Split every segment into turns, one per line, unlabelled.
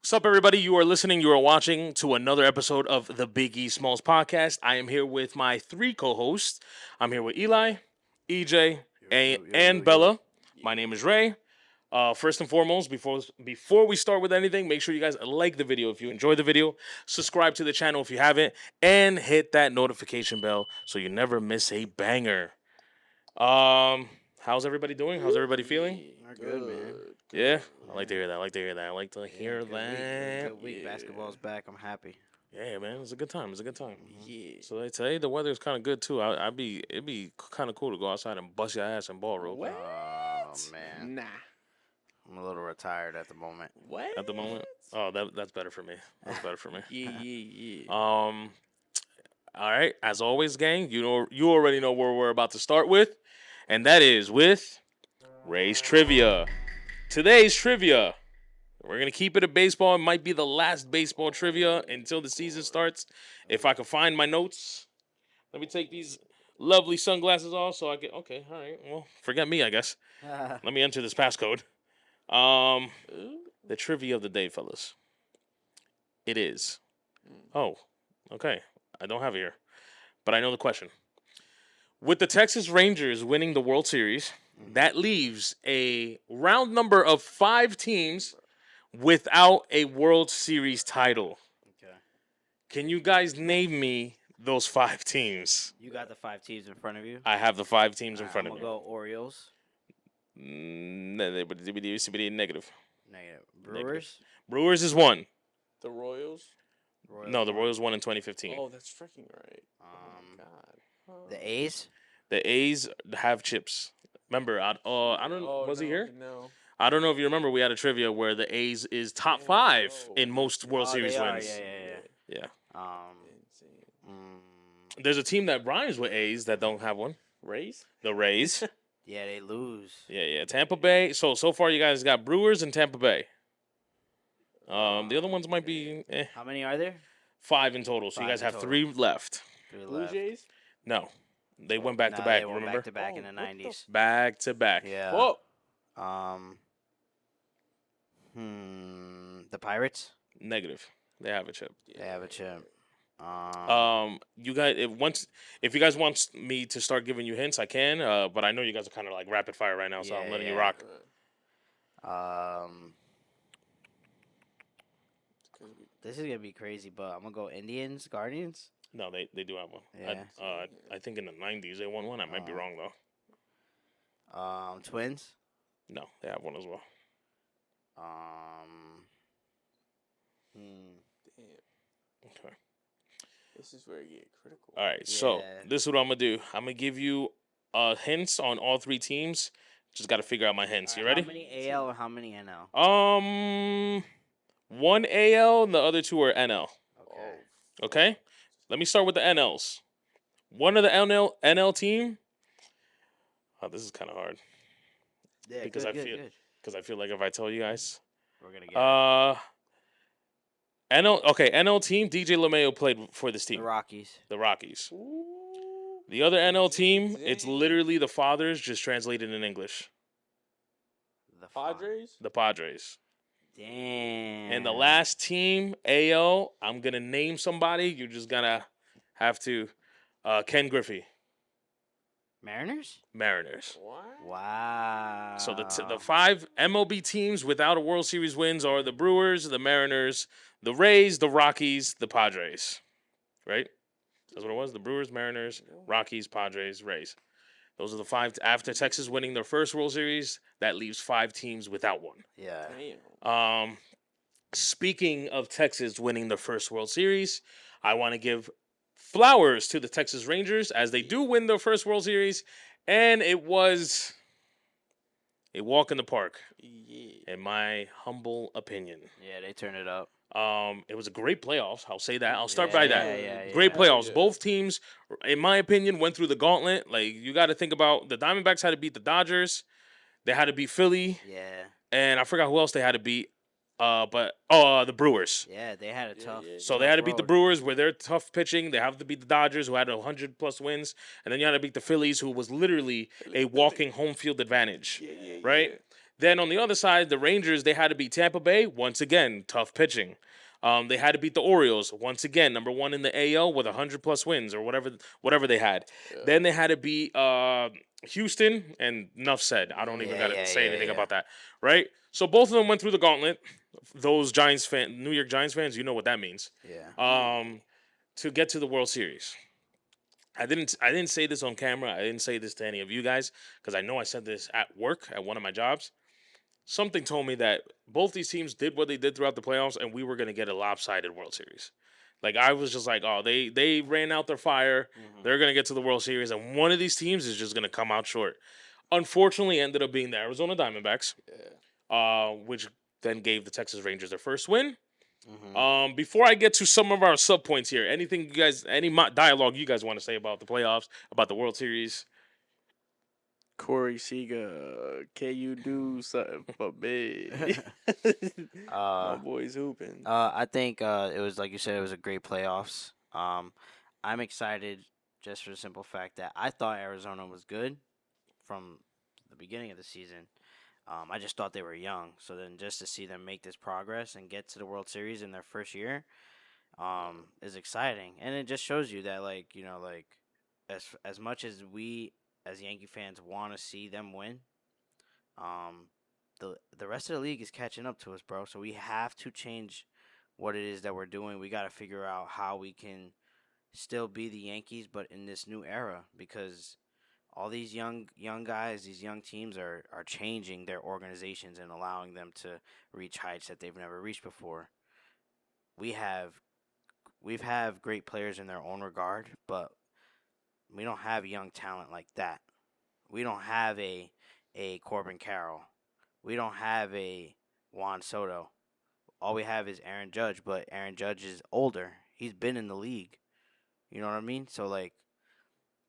What's up, everybody? You are watching to another episode of the Big E Smallz podcast. I am here with my three co-hosts. I'm here with Eli, EJ, and Bella. My name is Ray. First and foremost, before we start with anything, make sure you guys like the video if you enjoyed the video, subscribe to the channel if you haven't, and hit that notification bell so you never miss a banger. How's everybody doing? How's everybody feeling?
We're good, man.
Yeah, I like to hear that. I like to hear that. I like to
Yeah,
hear that.
Good week. Basketball's back. I'm happy.
Yeah, man, it's a good time. It's a good time.
Yeah.
So today the weather's kind of good too. It'd be kind of cool to go outside and bust your ass in ball rope
What?
Oh man,
Nah.
I'm a little retired at the moment.
What?
at the moment. Oh, that's better for me. That's better for me.
Yeah.
All right. As always, gang, you already know where we're about to start with, and that is with Ray's trivia. Today's trivia. We're gonna keep it a baseball. It might be the last baseball trivia until the season starts. If I can find my notes, let me take these lovely sunglasses off so I can. Okay, all right. Well, forget me, I guess. Let me enter this passcode. The trivia of the day, fellas. It is. Oh, okay. I don't have it here, but I know the question. With the Texas Rangers winning the World Series, that leaves a round number of 5 teams without a World Series title.
Okay.
Can you guys name me those 5 teams?
You got the 5 teams in front of you.
I have the 5 teams in
Alright,
front
I'm
of
gonna
me.
go Orioles.
Negative.
Negative. Brewers.
Brewers is 1.
The Royals?
No, the Royals won in 2015.
Oh, that's freaking right.
Um,
God.
the A's.
The A's have chips. Remember, I don't. Was he here?
No.
I don't know if you remember. We had a trivia where the A's is top 5 in most World
Oh,
Series
they are,
wins.
Yeah.
Yeah.
Insane.
There's a team that rhymes with A's that don't have one.
Rays?
The Rays.
Yeah, they lose.
Yeah. Tampa Bay. So far, you guys got Brewers and Tampa Bay. The other ones might be
How many are there?
5 in total. So you
5
guys
in
have
total.
3 left.
3
Blue
left.
Jays?
No, they went back to
Nah,
back.
They went
Remember?
back to back in the
Oh, what the
90s.
Back to back.
Yeah.
Whoa.
The Pirates.
Negative. They have a chip.
They have a chip.
You guys, if you guys want me to start giving you hints, I can. But I know you guys are kind of like rapid fire right now, so I'm letting you rock.
This is gonna be crazy, but I'm gonna go Indians, Guardians.
No, they do have one.
Yeah.
I think in the '90s they won one. I might be wrong though.
Twins.
No, they have one as well.
Damn.
Okay.
This is where you get critical.
All right. So
Yeah.
this is what I'm gonna do. I'm gonna give you hints on all 3 teams. Just got to figure out my hints. You ready?
How many AL and how many NL?
1 AL and the other 2 are NL.
Okay.
Okay. Let me start with the NLs. One of the NL team. Oh, this is kind of hard
Yeah,
because
good,
I feel like if I tell you guys,
we're gonna get
NL team. DJ LeMayo played for this
the
team,
Rockies.
the Rockies.
Ooh.
The other NL team, it's
Dang.
literally the Fathers, just translated in English.
The Fa-
Padres?
The Padres.
Damn.
And the last team, AL, I'm gonna name somebody. You're just gonna have to. Ken Griffey,
Mariners.
Mariners.
What?
Wow.
So the 5 MLB teams without a World Series wins are the Brewers, the Mariners, the Rays, the Rockies, the Padres. Right? That's what it was. The Brewers, Mariners, Rockies, Padres, Rays. Those are the 5. After Texas winning their first World Series, that leaves 5 teams without one.
Yeah.
Damn.
Speaking of Texas winning the first World Series, I want to give flowers to the Texas Rangers as they do win their first World Series, and it was a walk in the park,
Yeah.
in my humble opinion.
Yeah, they turned it up.
It was a great playoffs. I'll say that. I'll start by that.
Yeah.
Great playoffs.
Yeah.
Both teams, in my opinion, went through the gauntlet. Like, you got to think about the Diamondbacks had to beat the Dodgers. They had to beat Philly.
Yeah.
And I forgot who else they had to beat. The Brewers.
Yeah, they had a tough.
So they had to beat the Brewers where they're tough pitching. They have to beat the Dodgers who had 100+ wins. And then you had to beat the Phillies who was literally a walking home field advantage.
Yeah.
Right? Then on the other side, the Rangers, they had to beat Tampa Bay. Once again, tough pitching. They had to beat the Orioles once again, number one in the AL with 100+ wins or whatever they had.
Yeah.
Then they had to beat Houston, and enough said. I don't even
Yeah,
got to
yeah,
say
yeah,
anything
yeah.
about that, right? So both of them went through the gauntlet. Those New York Giants fans, you know what that means.
Yeah.
To get to the World Series. I didn't say this on camera. I didn't say this to any of you guys because I know I said this at work at one of my jobs. Something told me that both these teams did what they did throughout the playoffs, and we were gonna get a lopsided World Series. Like I was just like, oh, they ran out their fire.
Mm-hmm.
They're gonna get to the World Series, and one of these teams is just gonna come out short. Unfortunately, ended up being the Arizona Diamondbacks, which then gave the Texas Rangers their first win.
Mm-hmm.
Before I get to some of our sub points here, anything you guys, dialogue you guys want to say about the playoffs, about the World Series?
Corey Seager, can you do something for me? My boy's hooping.
I think it was like you said, it was a great playoffs. I'm excited just for the simple fact that I thought Arizona was good from the beginning of the season. I just thought they were young, so then just to see them make this progress and get to the World Series in their first year, is exciting, and it just shows you that like as much as we as Yankee fans want to see them win, um, the rest of the league is catching up to us, bro. So we have to change what it is that we're doing. We got to figure out how we can still be the Yankees, but in this new era, because all these young guys, these young teams are changing their organizations and allowing them to reach heights that they've never reached before. We have we've have great players in their own regard, but we don't have young talent like that. We don't have a Corbin Carroll. We don't have a Juan Soto. All we have is Aaron Judge, but Aaron Judge is older. He's been in the league. You know what I mean? So like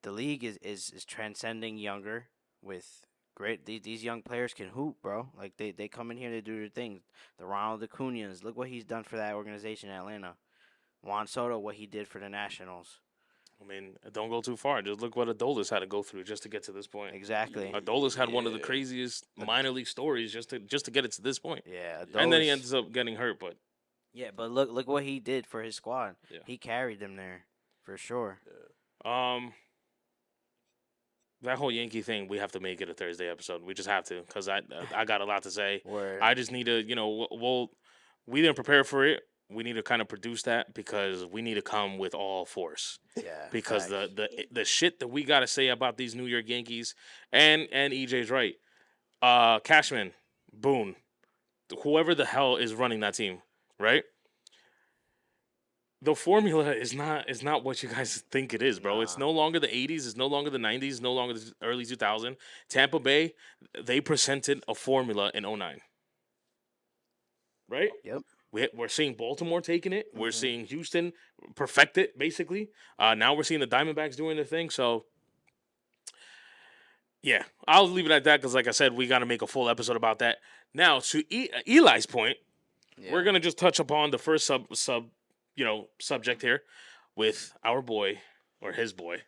the league is transcending younger with great these young players can hoop, bro. Like they come in here, they do their thing. The Ronald Acuñas, look what he's done for that organization in Atlanta. Juan Soto, what he did for the Nationals.
I mean, don't go too far. Just look what Adolis had to go through just to get to this point.
Exactly.
Adolis had one of the
Yeah.
craziest minor league stories just to get it to this point.
Yeah,
And then he
Adolis.
ends up getting hurt, but
Yeah, but look what he did for his squad.
Yeah.
He carried them there for sure.
that whole Yankee thing, we have to make it a Thursday episode. We just have to because I got a lot to say.
Where
I just need to, we didn't prepare for it. We need to kind of produce that because we need to come with all force.
yeah,
Because
facts.
the shit that we got to say about these New York Yankees and EJ's right. Cashman, Boone, whoever the hell is running that team, right? The formula is not what you guys think it is, bro. It's
Nah.
no longer the 80s, it's no longer the 90s, it's no longer the early 2000s. Tampa Bay, they presented a formula in 09. Right?
Yep.
We're seeing Baltimore taking it. We're
Mhm.
seeing Houston perfect it, basically. Now we're seeing the Diamondbacks doing their thing. So, yeah, I'll leave it at that because, like I said, we got to make a full episode about that. Now, to Eli's point,
Yeah.
we're gonna just touch upon the first subject here with our boy or his boy,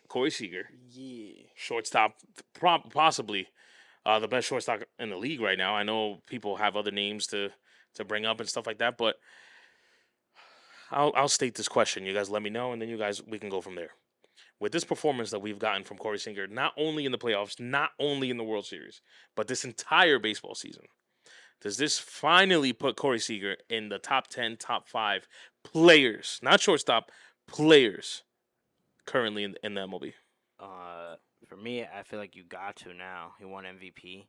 Corey Seager,
Yeah.
shortstop, possibly the best shortstop in the league right now. I know people have other names to bring up and stuff like that, but I'll state this question. You guys let me know, and then we can go from there. With this performance that we've gotten from Corey Seager, not only in the playoffs, not only in the World Series, but this entire baseball season, does this finally put Corey Seager in the top 10, top 5 players, not shortstop, players currently in the MLB?
For me, I feel like you got to now. He won MVP,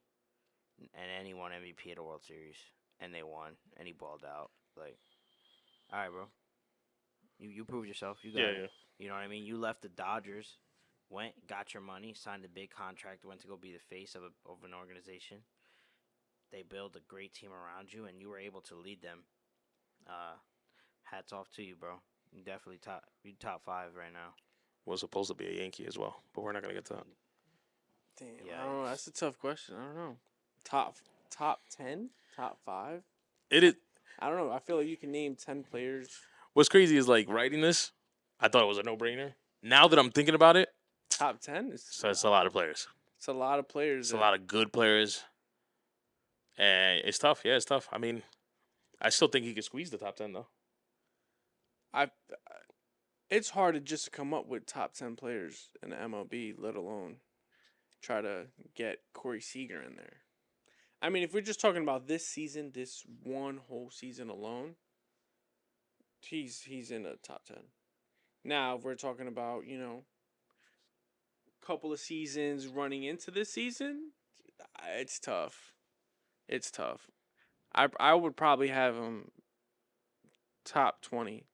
and then he won MVP at the World Series, and they won, and he balled out. Like, all right, bro. You proved yourself. You got it. You know what I mean? You left the Dodgers, went, got your money, signed a big contract, went to go be the face of an organization. They build a great team around you, and you were able to lead them. Hats off to you, bro. You definitely top 5 right now.
Was supposed to be a Yankee as well, but we're not gonna get to that.
Damn.
Yeah,
I don't know. That's a tough question. I don't know. Top 10, top 5.
It is.
I don't know. I feel like you can name 10 players.
What's crazy is like writing this, I thought it was a no-brainer. Now that I'm thinking about it,
Top 10 is
so it's a lot of players.
it's a lot of players.
It's a lot of good players. And it's tough. Yeah, it's tough. I mean, I still think he could squeeze the top 10 though.
I it's hard to just come up with top 10 players in the MLB, let alone try to get Corey Seager in there. I mean, if we're just talking about this season, this one whole season alone, he's in the top 10. Now, if we're talking about, couple of seasons running into this season, it's tough. It's tough. I would probably have him top 20.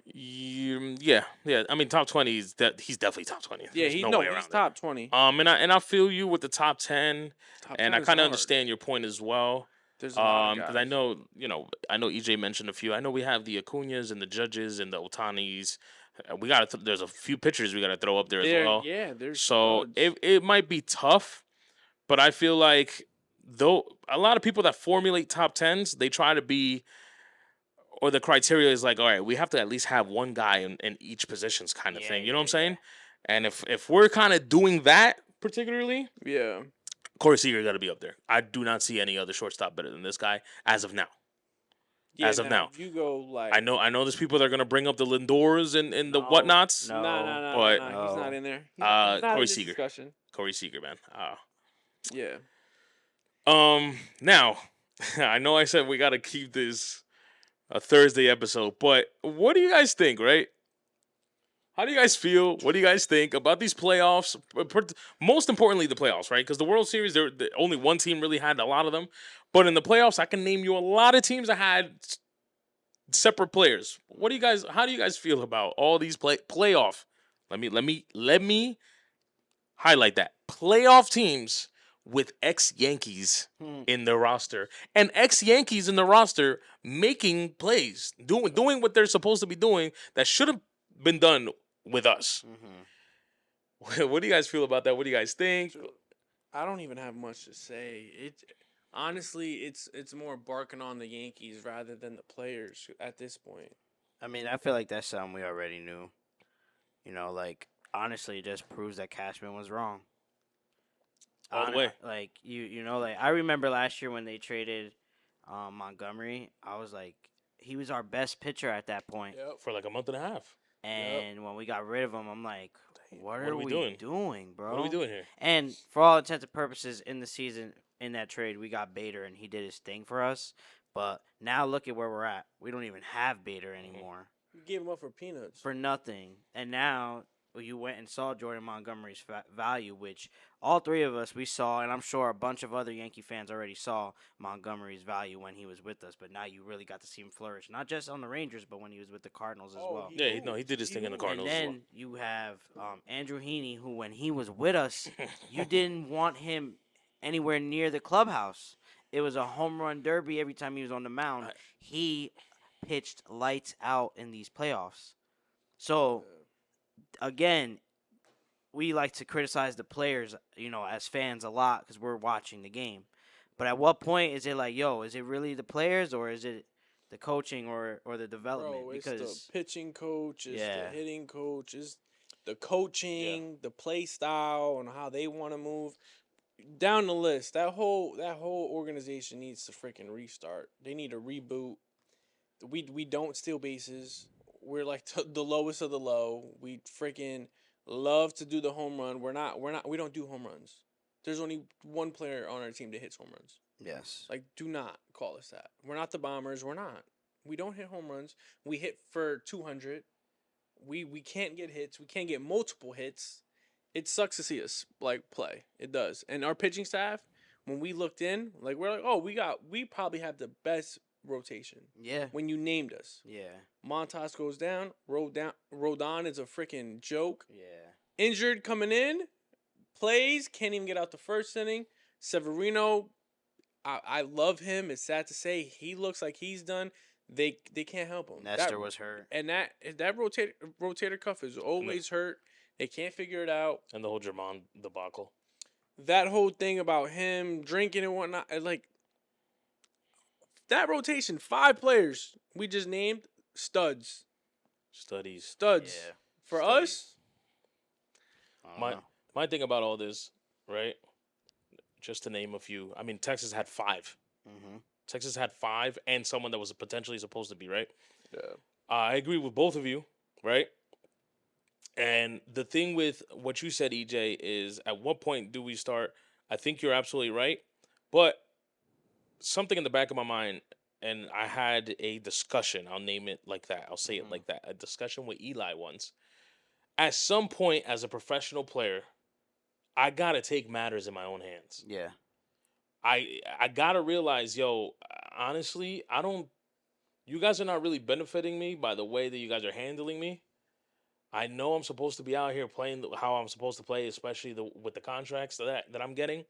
Yeah. I mean, top 20 is that he's definitely top 20.
Yeah,
There's no way
he's
around it.
top 20.
And I feel you with the top 10,
Top
and
10
I
is
kind of
hard.
understand your point as well.
There's a lot of
Because
guys.
I know EJ mentioned a few. I know we have the Acuñas and the Judges and the Otanis. There's a few pitchers we got to throw up there as well.
Yeah, there's
So
studs.
it might be tough, but I feel like though a lot of people that formulate top 10s, they try to be, or the criteria is like, all right, we have to at least have one guy in each positions kind of thing. You know what I'm saying? And if we're kind of doing that particularly,
Yeah.
Corey Seager got to be up there. I do not see any other shortstop better than this guy as of now.
Yeah,
As of now.
if you go like
I know there's people that are gonna bring up the Lindors and the whatnots.
No.
but-
he's not in there. He's
Uh,
not
Corey
in this
Seager.
discussion.
Corey Seager, man.
Yeah.
Now, I know I said we gotta keep this a Thursday episode, but what do you guys think, right? How do you guys feel? What do you guys think about these playoffs? Most importantly, the playoffs, right? Because the World Series, only one team really had a lot of them. But in the playoffs, I can name you a lot of teams that had separate players. What do you guys? How do you guys feel about all these playoff? Let me highlight that playoff teams with ex-Yankees in their roster and ex-Yankees in the roster making plays, doing what they're supposed to be doing that should have been done with us. What do you guys feel about that? What do you guys think?
I don't even have much to say. Honestly, it's more barking on the Yankees rather than the players at this point.
I mean, I feel like that's something we already knew. Like honestly, it just proves that Cashman was wrong.
All the way.
Like like I remember last year when they traded Montgomery. I was like, he was our best pitcher at that point.
Yep.
For like a month and a half.
And when we got rid of him, I'm like, what are we doing, bro?
What are we doing here?
And for all intents and purposes, in the season, in that trade, we got Bader, and he did his thing for us. But now look at where we're at. We don't even have Bader anymore.
You gave him up for peanuts.
For nothing. And now you went and saw Jordan Montgomery's value, which all three of us, we saw, and I'm sure a bunch of other Yankee fans already saw Montgomery's value when he was with us. But now you really got to see him flourish, not just on the Rangers, but when he was with the Cardinals as well.
He did his thing in the Cardinals.
And then you have Andrew Heaney, who when he was with us, you didn't want him anywhere near the clubhouse. It was a home run derby every time he was on the mound. He pitched lights out in these playoffs. So, again, we like to criticize the players, as fans a lot because we're watching the game. But at what point is it like, is it really the players or is it the coaching or the development?
Bro,
because
it's the pitching coach, it's the hitting coach, it's the coaching, the play style, and how they want to move. Down the list, that whole organization needs to freaking restart. They need a reboot. We don't steal bases. We're like the lowest of the low. We freaking love to do the home run. We don't do home runs. There's only one player on our team that hits home runs.
Yes.
Like, do not call us that. We're not the Bombers. We're not. We don't hit home runs. We hit for 200. We can't get hits. We can't get multiple hits. It sucks to see us play. It does. And our pitching staff, when we looked in, we're like, oh, we probably have the best rotation.
Yeah.
When you named us.
Yeah.
Montas goes down. Rodon is a freaking joke.
Yeah.
Injured coming in, plays, can't even get out the first inning. Severino, I love him. It's sad to say he looks like he's done. They can't help him.
Nestor was hurt.
And that rotator cuff is always hurt. They can't figure it out.
And the whole German debacle.
That whole thing about him drinking and whatnot, that rotation, 5 players we just named studs.
Studies.
Yeah. For
Studies.
us,
My thing about all this, right? just to name a few. I mean, Texas had 5.
Mm-hmm.
Texas had 5 and someone that was potentially supposed to be, right?
Yeah.
I agree with both of you, right? And the thing with what you said, EJ, is at what point do we start? I think you're absolutely right. But something in the back of my mind, and I had a discussion, I'll name it like that, I'll say it
Mm-hmm.
like that, a discussion with Eli once. At some point, as a professional player, I got to take matters in my own hands.
Yeah.
I got to realize, yo, honestly, I don't, you guys are not really benefiting me by the way that you guys are handling me. I know I'm supposed to be out here playing how I'm supposed to play, especially with the contracts that I'm getting.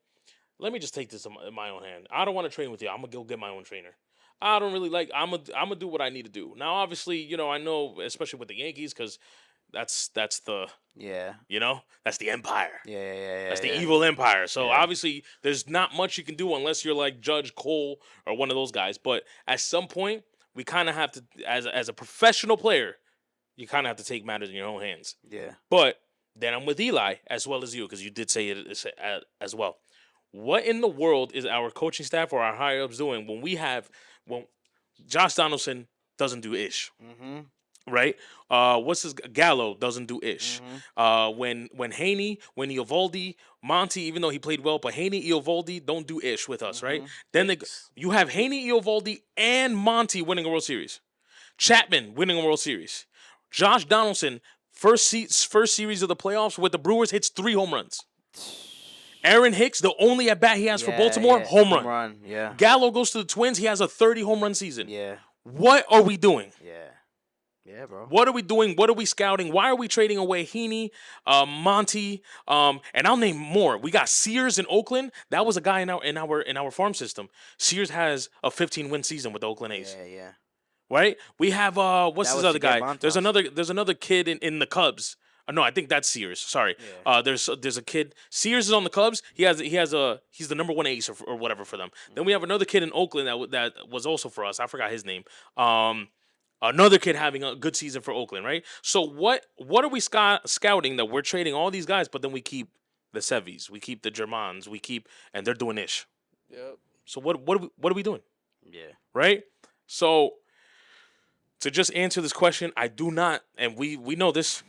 Let me just take this in my own hand. I don't want to train with you. I'm gonna go get my own trainer. I don't really like. I'm gonna do what I need to do. Now, obviously, I know, especially with the Yankees, because that's the
Yeah.
that's the empire.
Yeah. Yeah. Yeah.
That's the
yeah.
evil empire. So
Yeah.
obviously, there's not much you can do unless you're like Judge Cole or one of those guys. But at some point, we kind of have to, as a professional player, you kind of have to take matters in your own hands.
Yeah.
But then I'm with Eli as well as you, because you did say it as well. What in the world is our coaching staff or our higher ups doing when Josh Donaldson doesn't do ish,
Mm-hmm.
right? What's his Gallo doesn't do ish.
Mm-hmm.
When Haney, when Eovaldi, Monty, even though he played well, but Haney, Eovaldi don't do ish with us, right?
Mm-hmm.
Then
Hicks.
you have Haney, Eovaldi, and Monty winning a World Series. Chapman winning a World Series. Josh Donaldson, first series of the playoffs with the Brewers, hits 3 home runs. Aaron Hicks, the only at bat he has for Baltimore,
Yeah.
home run.
Yeah.
Gallo goes to the Twins, he has a 30 home run season.
Yeah.
What are we doing?
Yeah. Yeah, bro.
What are we doing? What are we scouting? Why are we trading away Heaney, Monty, and I'll name more. We got Sears in Oakland. That was a guy in our farm system. Sears has a 15-win season with the Oakland A's.
Yeah. Yeah.
Right? We have what's
That
this
was
other
to get
guy?
Montas.
There's another kid in the Cubs. No, I think that's Sears. Sorry.
Yeah.
There's a kid. Sears is on the Cubs. He's the number 1 ace or whatever for them. Then we have another kid in Oakland that was also for us. I forgot his name. Another kid having a good season for Oakland, right? So what are we scouting that we're trading all these guys, but then we keep the Sevis, we keep the Germans, and they're doing ish.
Yep.
So what are we doing?
Yeah.
Right? So to just answer this question, I do not, and we know this.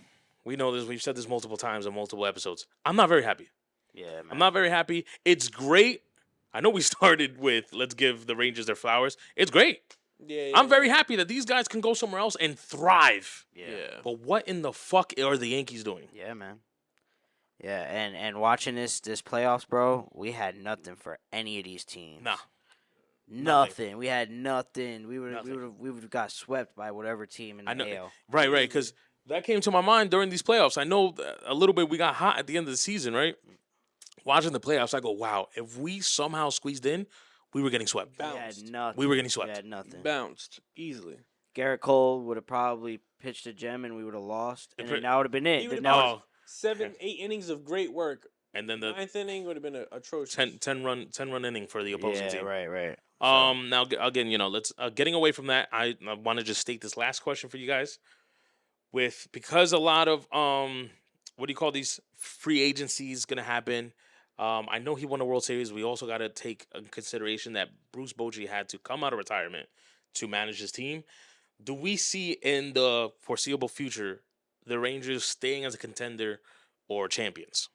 We know this. We've said this multiple times in multiple episodes. I'm not very happy.
Yeah, man.
I'm not very happy. It's great. I know we started with let's give the Rangers their flowers. It's great.
Yeah.
I'm very happy that these guys can go somewhere else and thrive.
Yeah.
But what in the fuck are the Yankees doing?
Yeah, man. Yeah, and watching this playoffs, bro, we had nothing for any of these teams.
Nah.
Nothing. We had nothing. We would
Nothing.
have got swept by whatever team in the AL.
Right, because that came to my mind during these playoffs. I know a little bit we got hot at the end of the season, right? Watching the playoffs, I go, wow, if we somehow squeezed in, we were getting swept.
We had nothing.
We were getting swept.
We had nothing.
Bounced easily.
Garrett Cole would have probably pitched a gem and we would have lost. And then that would have been
He
it.
would've
Now,
7, 8 innings of great work.
And then the
9th inning would have been atrocious.
10 run inning for the opposing team.
right.
Now again, let's getting away from that. I want to just state this last question for you guys. Because a lot of what do you call these free agencies gonna happen? I know he won a World Series. We also got to take in consideration that Bruce Bochy had to come out of retirement to manage his team. Do we see in the foreseeable future the Rangers staying as a contender or champions?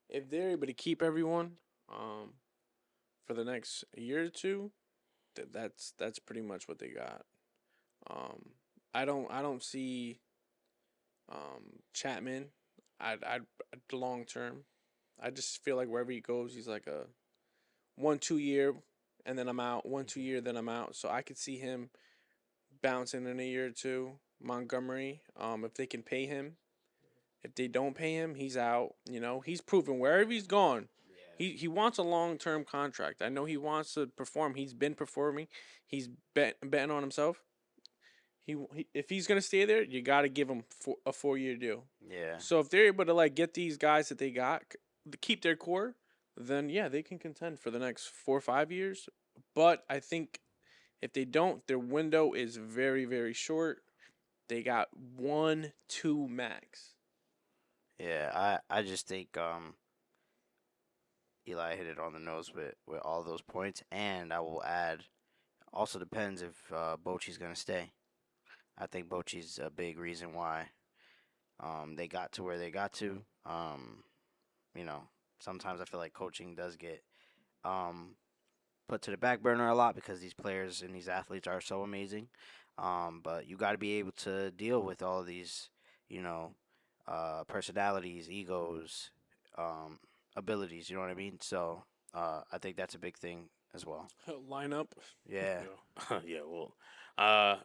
If they're able to keep everyone for the next year or two, that's pretty much what they got. I don't see Chapman. I'd long term. I just feel like wherever he goes, he's like a 1-2 year, and then I'm out. 1-2 year, then I'm out. So I could see him bouncing in a year or two. Montgomery, if they can pay him. If they don't pay him, he's out. He's proven wherever he's gone. He wants a long-term contract. I know he wants to perform. He's been performing. He's betting on himself. If he's gonna stay there, you got to give him a 4-year deal.
Yeah.
So if they're able to get these guys that they got, keep their core, then yeah, they can contend for the next 4 or 5 years. But I think if they don't, their window is very, very short. They got 1-2 max.
Yeah, I just think Eli hit it on the nose with all those points, and I will add. Also depends if Bochy's gonna stay. I think Bochy's a big reason why they got to where they got to. You know, sometimes I feel like coaching does get um, put to the back burner a lot because these players and these athletes are so amazing. But you got to be able to deal with all of these, you know, personalities, egos, abilities. You know what I mean? So I think that's a big thing as well.
Lineup.
Yeah.
Yeah. Well, uh,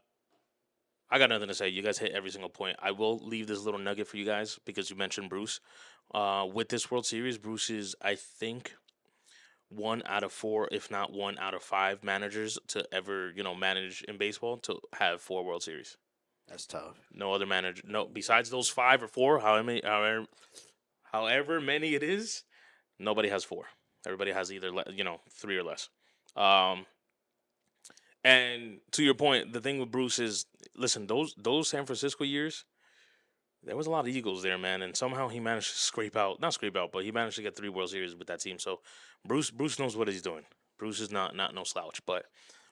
I got nothing to say. You guys hit every single point. I will leave this little nugget for you guys because you mentioned Bruce. With this World Series, Bruce is, I think, 1 out of 4, if not 1 out of 5 managers to ever, manage in baseball to have 4 World Series.
That's tough.
No other manager. No, besides those 5 or 4, however many it is, nobody has 4. Everybody has either 3 or less. Um, and to your point, the thing with Bruce is, listen, those San Francisco years, there was a lot of Eagles there, man, and somehow he managed to not scrape out, but he managed to get 3 World Series with that team. So Bruce knows what he's doing. Bruce is not no slouch. But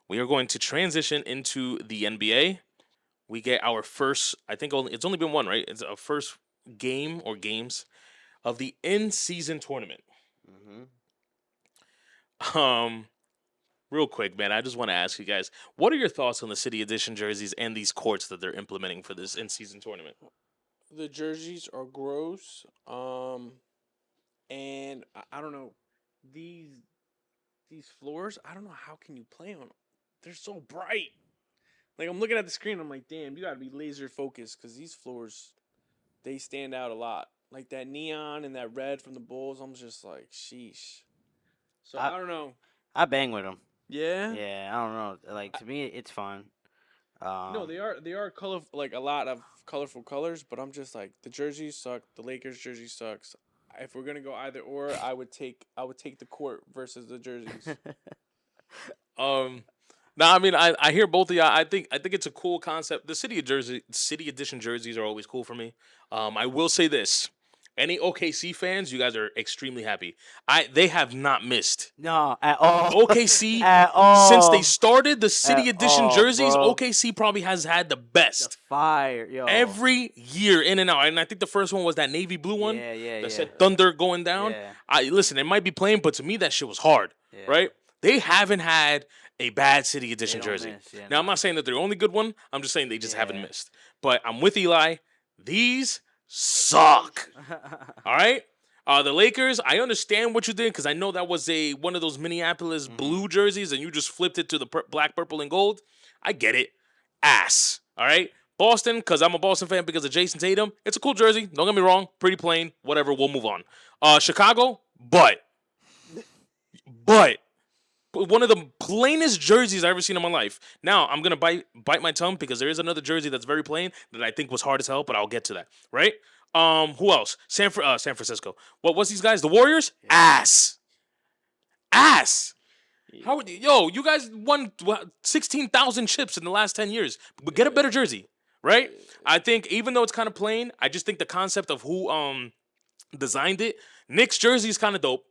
we are going to transition into the NBA. We get our first. I think it's only been one, right? It's our first game or games of the in-season tournament.
Mm-hmm.
Real quick, man, I just want to ask you guys, what are your thoughts on the City Edition jerseys and these courts that they're implementing for this in-season tournament?
The jerseys are gross. And I don't know these floors. I don't know how can you play on them. They're so bright. Like I'm looking at the screen, I'm like, damn, you gotta be laser focused because these floors, they stand out a lot. Like that neon and that red from the Bulls, I'm just like, sheesh. So I don't know.
I bang with them.
Yeah.
Yeah, I don't know. Like to me, it's fun.
No, they are colorful, like a lot of colorful colors. But I'm just like the jerseys suck. The Lakers jersey sucks. If we're gonna go either or, I would take the court versus the jerseys.
I mean, I hear both of y'all. I think it's a cool concept. The City Edition jerseys are always cool for me. I will say this: any OKC fans, you guys are extremely happy. They have not missed.
No, at all.
OKC
at all.
Since they started the City
At
Edition
all,
jerseys,
bro.
OKC probably has had the best.
The fire, yo.
Every year, in and out. And I think the first one was that navy blue one.
Yeah.
That said Thunder going down.
Yeah.
Listen, it might be plain, but to me that shit was hard.
Yeah.
Right? They haven't had a bad City Edition
They don't
jersey.
miss, yeah,
Now, I'm
no.
not saying that they're the only good one. I'm just saying they just haven't
Yeah.
missed. But I'm with Eli. These suck. All right? The Lakers, I understand what you did because I know that was one of those Minneapolis blue jerseys and you just flipped it to the black, purple, and gold. I get it. Ass. All right? Boston, because I'm a Boston fan because of Jason Tatum. It's a cool jersey. Don't get me wrong. Pretty plain. Whatever. We'll move on. Chicago, but one of the plainest jerseys I've ever seen in my life. Now, I'm going to bite my tongue because there is another jersey that's very plain that I think was hard as hell, but I'll get to that, right? Who else? San Francisco. What's these guys? The Warriors? Yeah. Ass. How you guys won 16,000 chips in the last 10 years. But get a better jersey, right? I think even though it's kind of plain, I just think the concept of who designed it, Knicks jersey is kind of dope.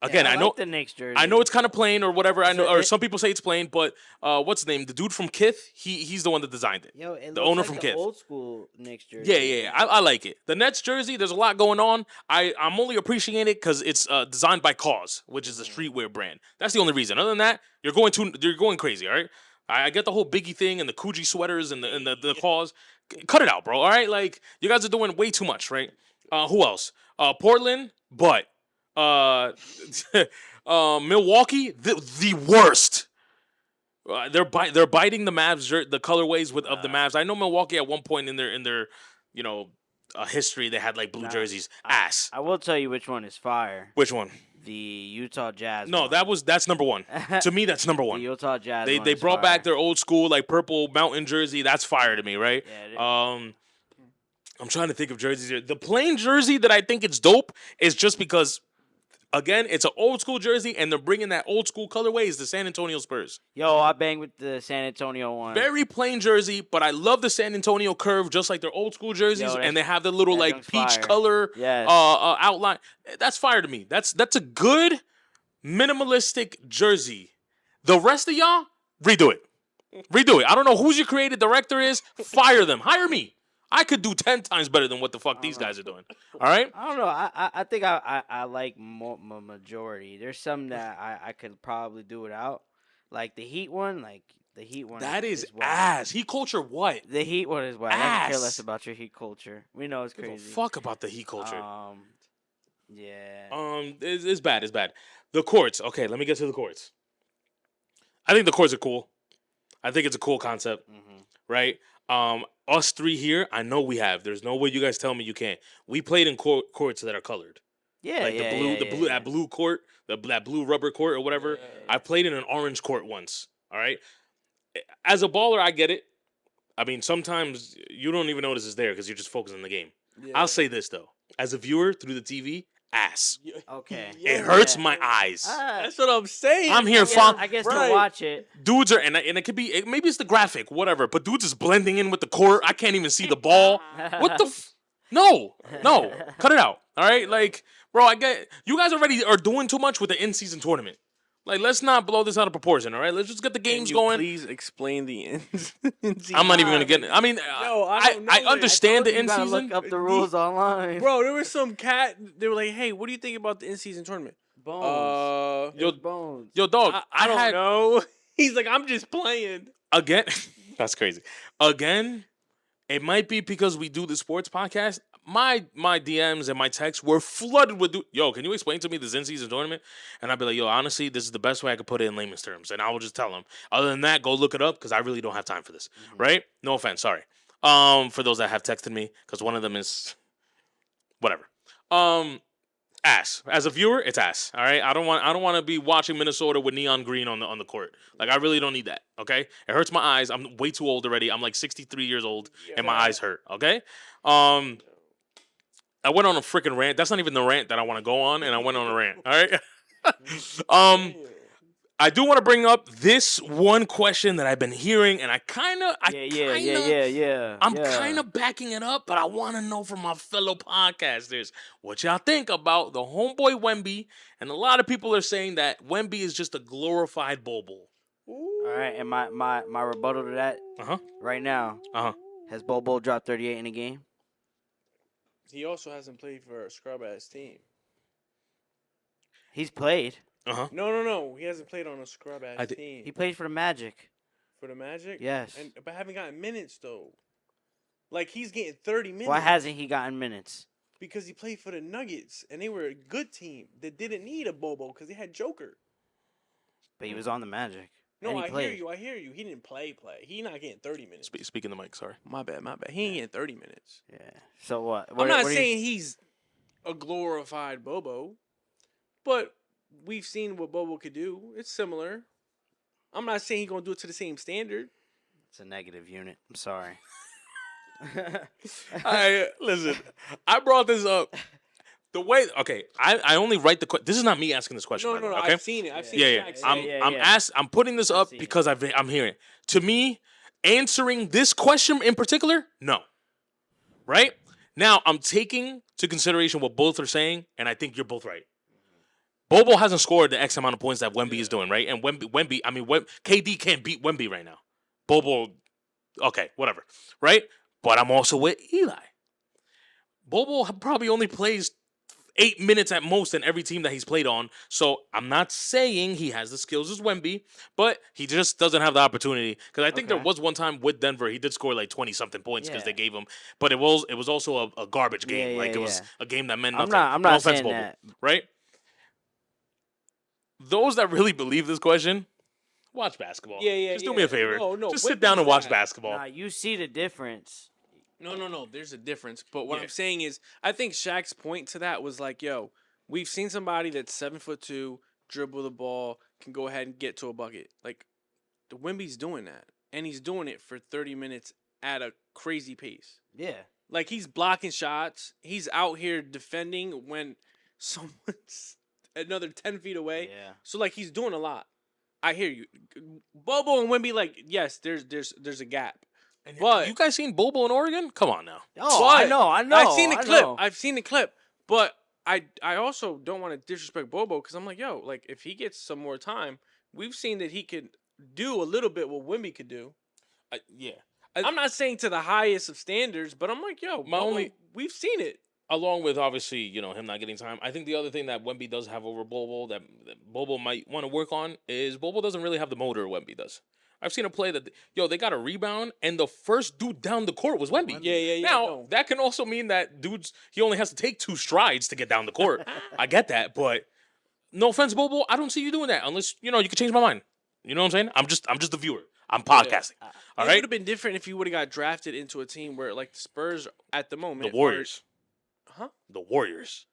Again,
I
know
like the Knicks jersey.
I know it's kind of plain or whatever. I know, or some people say it's plain, but what's his name? The dude from Kith. He's the one that designed it.
Yo, it
the
looks
owner
like
from
the
Kith.
Old school Knicks jersey.
Yeah. I like it. The Nets jersey. There's a lot going on. I'm only appreciating it because it's designed by Cause, which is a streetwear brand. That's the only reason. Other than that, you're going crazy. All right. I get the whole Biggie thing and the Coogee sweaters and the Cause. Cut it out, bro. All right. Like you guys are doing way too much, right? Who else? Portland, but. Milwaukee, the worst. They're biting the Mavs the colorways of the Mavs. I know Milwaukee at one point in their history they had like blue jerseys. Ass.
I will tell you which one is fire.
Which one?
The Utah Jazz.
No,
one.
that's number one. To me, that's number one.
The Utah Jazz.
They brought back their old school like purple mountain jersey. That's fire to me, right?
Yeah,
I'm trying to think of jerseys here. The plain jersey that I think it's dope is just because Again, it's an old school jersey, and they're bringing that old school colorway. Is the San Antonio Spurs.
Yo, I bang with the San Antonio one.
Very plain jersey, but I love the San Antonio curve, just like their old school jerseys, and they have the little like peach
fire.
color
Yes.
Outline. That's fire to me. That's a good minimalistic jersey. The rest of y'all, redo it. Redo it. I don't know who's your creative director is. Fire them. Hire me. I could do 10 times better than what the fuck these guys are doing. All right?
I don't know. I think I like majority. There's some that I could probably do without. Like the Heat one,
That is
whack.
ass. Heat culture what?
The Heat one is whack. I
Ass.
care less about your Heat culture. We know it's
Give a
crazy.
fuck about the Heat culture.
Yeah.
It's bad. It's bad. The courts. Okay, let me get to the courts. I think the courts are cool. I think it's a cool concept, right? Us three here, I know we have. There's no way you guys tell me you can't. We played in courts that are colored.
Yeah,
Like that blue court, that blue rubber court or whatever.
Yeah.
I played in an orange court once. All right. As a baller, I get it. I mean, sometimes you don't even notice it's there because you're just focused on the game.
Yeah.
I'll say this though, as a viewer through the TV, ass.
Okay.
It hurts my eyes.
That's what I'm saying.
I'm here,
I guess to watch it.
Dudes are, and it could be, maybe it's the graphic, whatever. But dudes is blending in with the court. I can't even see the ball. What the? No, cut it out. All right, like, bro, I get you guys already are doing too much with the in-season tournament. Like, let's not blow this out of proportion. All right, let's just get the games going.
Please explain the in-season.
I'm not even gonna get it. I mean, I understand the in-season.
Look up the rules online.
Bro, there was some cat. They were like, "Hey, what do you think about the in-season tournament?"
Bones.
Bones.
Yo, dog,
I don't know. He's like, "I'm just playing."
Again, that's crazy. Again, it might be because we do the sports podcast. My DMs and my texts were flooded with, yo, can you explain to me this in-season tournament? And I'd be like, yo, honestly, this is the best way I could put it in layman's terms. And I will just tell them. Other than that, go look it up because I really don't have time for this. Right? No offense. Sorry. For those that have texted me, because one of them is whatever. Ass. As a viewer, it's ass. All right. I don't want to be watching Minnesota with neon green on the court. Like, I really don't need that. Okay. It hurts my eyes. I'm way too old already. I'm like 63 years old, and my eyes hurt. Okay. I went on a freaking rant. That's not even the rant that I want to go on, and I went on a rant. All right. I do want to bring up this one question that I've been hearing, and I'm kind of backing it up, but I want to know from my fellow podcasters what y'all think about the homeboy Wemby, and a lot of people are saying that Wemby is just a glorified Bol Bol.
All right, and my rebuttal to that right now has Bol Bol dropped 38 in a game?
He also hasn't played for a scrub ass team.
He's played.
No. He hasn't played on a scrub ass team.
He played for the Magic.
For the Magic?
Yes.
But haven't gotten minutes though. Like he's getting 30 minutes.
Why hasn't he gotten minutes?
Because he played for the Nuggets and they were a good team that didn't need a Bobo because they had Joker.
But he was on the Magic.
No, I hear you. He didn't play. He not getting 30 minutes.
Speak in the mic, sorry.
My bad. He ain't getting 30 minutes.
Yeah. So what?
I'm not saying he's a glorified Bobo, but we've seen what Bobo could do. It's similar. I'm not saying he's going to do it to the same standard.
It's a negative unit. I'm sorry.
Listen, I brought this up. The way, okay, I only write the question. This is not me asking this question.
No,
okay?
I've seen it. I've seen it.
I'm putting this up because I'm hearing it. To me, answering this question in particular, no. Right? Now, I'm taking to consideration what both are saying, and I think you're both right. Bobo hasn't scored the X amount of points that Wemby is doing, right? And KD can't beat Wemby right now. Bobo, okay, whatever, right? But I'm also with Eli. Bobo probably only plays 8 minutes at most in every team that he's played on. So I'm not saying he has the skills as Wemby, but he just doesn't have the opportunity. Because I think there was one time with Denver, he did score like 20-something points because they gave him. But it was also a garbage game. It was a game that meant nothing.
I'm not saying that.
Right? Those that really believe this question, watch basketball. Just do me a favor.
No,
just sit down and watch basketball.
Nah, you see the difference.
No. There's a difference. But what I'm saying is, I think Shaq's point to that was like, yo, we've seen somebody that's 7'2", dribble the ball, can go ahead and get to a bucket. Like, the Wemby's doing that. And he's doing it for 30 minutes at a crazy pace.
Yeah. Like,
he's blocking shots. He's out here defending when someone's another 10 feet away.
Yeah.
So like he's doing a lot. I hear you. Bol Bol and Wemby, like, yes, there's a gap. But
you guys seen Bol Bol in Oregon? Come on now.
Oh, I know.
I've seen the clip.
Know.
I've seen the clip. But I also don't want to disrespect Bol Bol because I'm like, yo, like if he gets some more time, we've seen that he could do a little bit what Wemby could do.
Yeah.
I'm not saying to the highest of standards, but I'm like, yo, we've seen it.
Along with obviously, him not getting time. I think the other thing that Wemby does have over Bol Bol that Bol Bol might want to work on is Bol Bol doesn't really have the motor Wemby does. I've seen a play that they got a rebound and the first dude down the court was Wemby.
Yeah.
Now that can also mean that he only has to take 2 strides to get down the court. I get that, but no offense, Bol Bol, I don't see you doing that unless you can change my mind. You know what I'm saying? I'm just the viewer. I'm podcasting. All right.
It would have been different if you would have got drafted into a team where like the Spurs at the moment.
The Warriors. The Warriors.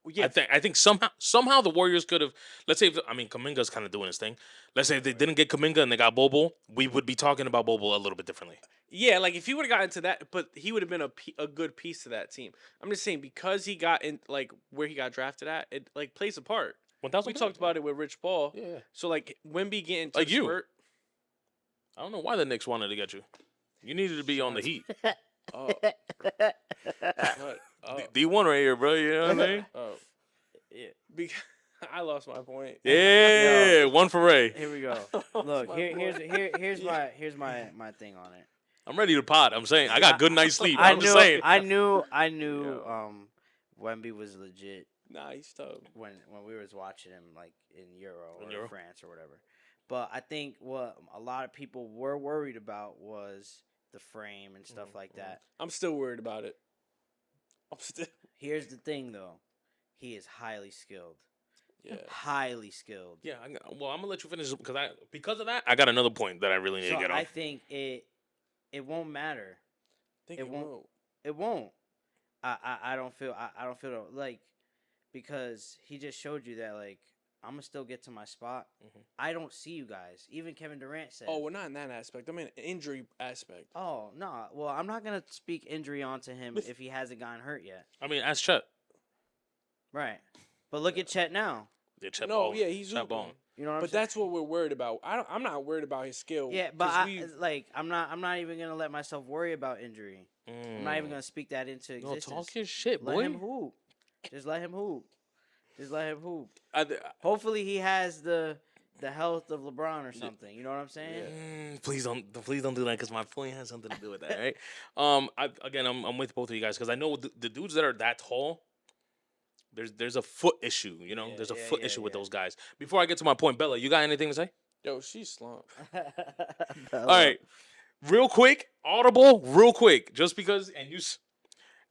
Yeah.
I think somehow the Warriors could have. Let's say Kuminga's kind of doing his thing. Let's say if they didn't get Kuminga and they got Bol Bol, we would be talking about Bol Bol a little bit differently.
Yeah, like if he would have gotten to that, but he would have been a good piece to that team. I'm just saying because he got in like where he got drafted at, it like plays a part.
1,000%.
We talked about it with Rich Paul.
Yeah.
So like Wemby getting to
like
the
you.
spurt.
I don't know why the Knicks wanted to get you. You needed to be on the Heat.
Oh.
D1 right here, bro. You know what I mean?
Oh. Yeah. Because I lost my point.
Yeah, one for Ray.
Here we go. Look, here's my thing on it.
I'm ready to pot. I'm saying I got good night's sleep. I'm just saying.
I knew Wemby was legit.
Nah, he's tough.
When we was watching him like in Euro or France or whatever. But I think what a lot of people were worried about was the frame and stuff like that.
I'm still worried about it.
Here's the thing, though. He is highly skilled.
Yeah.
Highly skilled.
Yeah. I'm gonna let you finish because of that. I got another point that I really need to get on.
I think it won't matter.
It won't.
It won't. I don't feel like because he just showed you that like I'm gonna still get to my spot. Mm-hmm. I don't see you guys. Even Kevin Durant said.
Oh, well, not in that aspect. I mean, injury aspect.
Oh no. Well, I'm not gonna speak injury onto him if he hasn't gotten hurt yet.
I mean, ask Chet.
Right, but look at Chet now.
Yeah, Chet
he's
balling.
You know what I'm saying?
That's what we're worried about. I'm not worried about his skill.
Yeah, but I'm not even gonna let myself worry about injury. I'm not even gonna speak that into existence.
No, talk your shit, boy.
Let him hoop. Just let him hoop. Hopefully he has the health of LeBron or something. You know what I'm saying?
Please don't do that because my point has something to do with that, right? I'm with both of you guys because I know the dudes that are that tall. There's a foot issue, there's a foot issue with those guys. Before I get to my point, Bella, you got anything to say?
Yo, she's slumped.
All right, real quick, audible, real quick, just because, and you,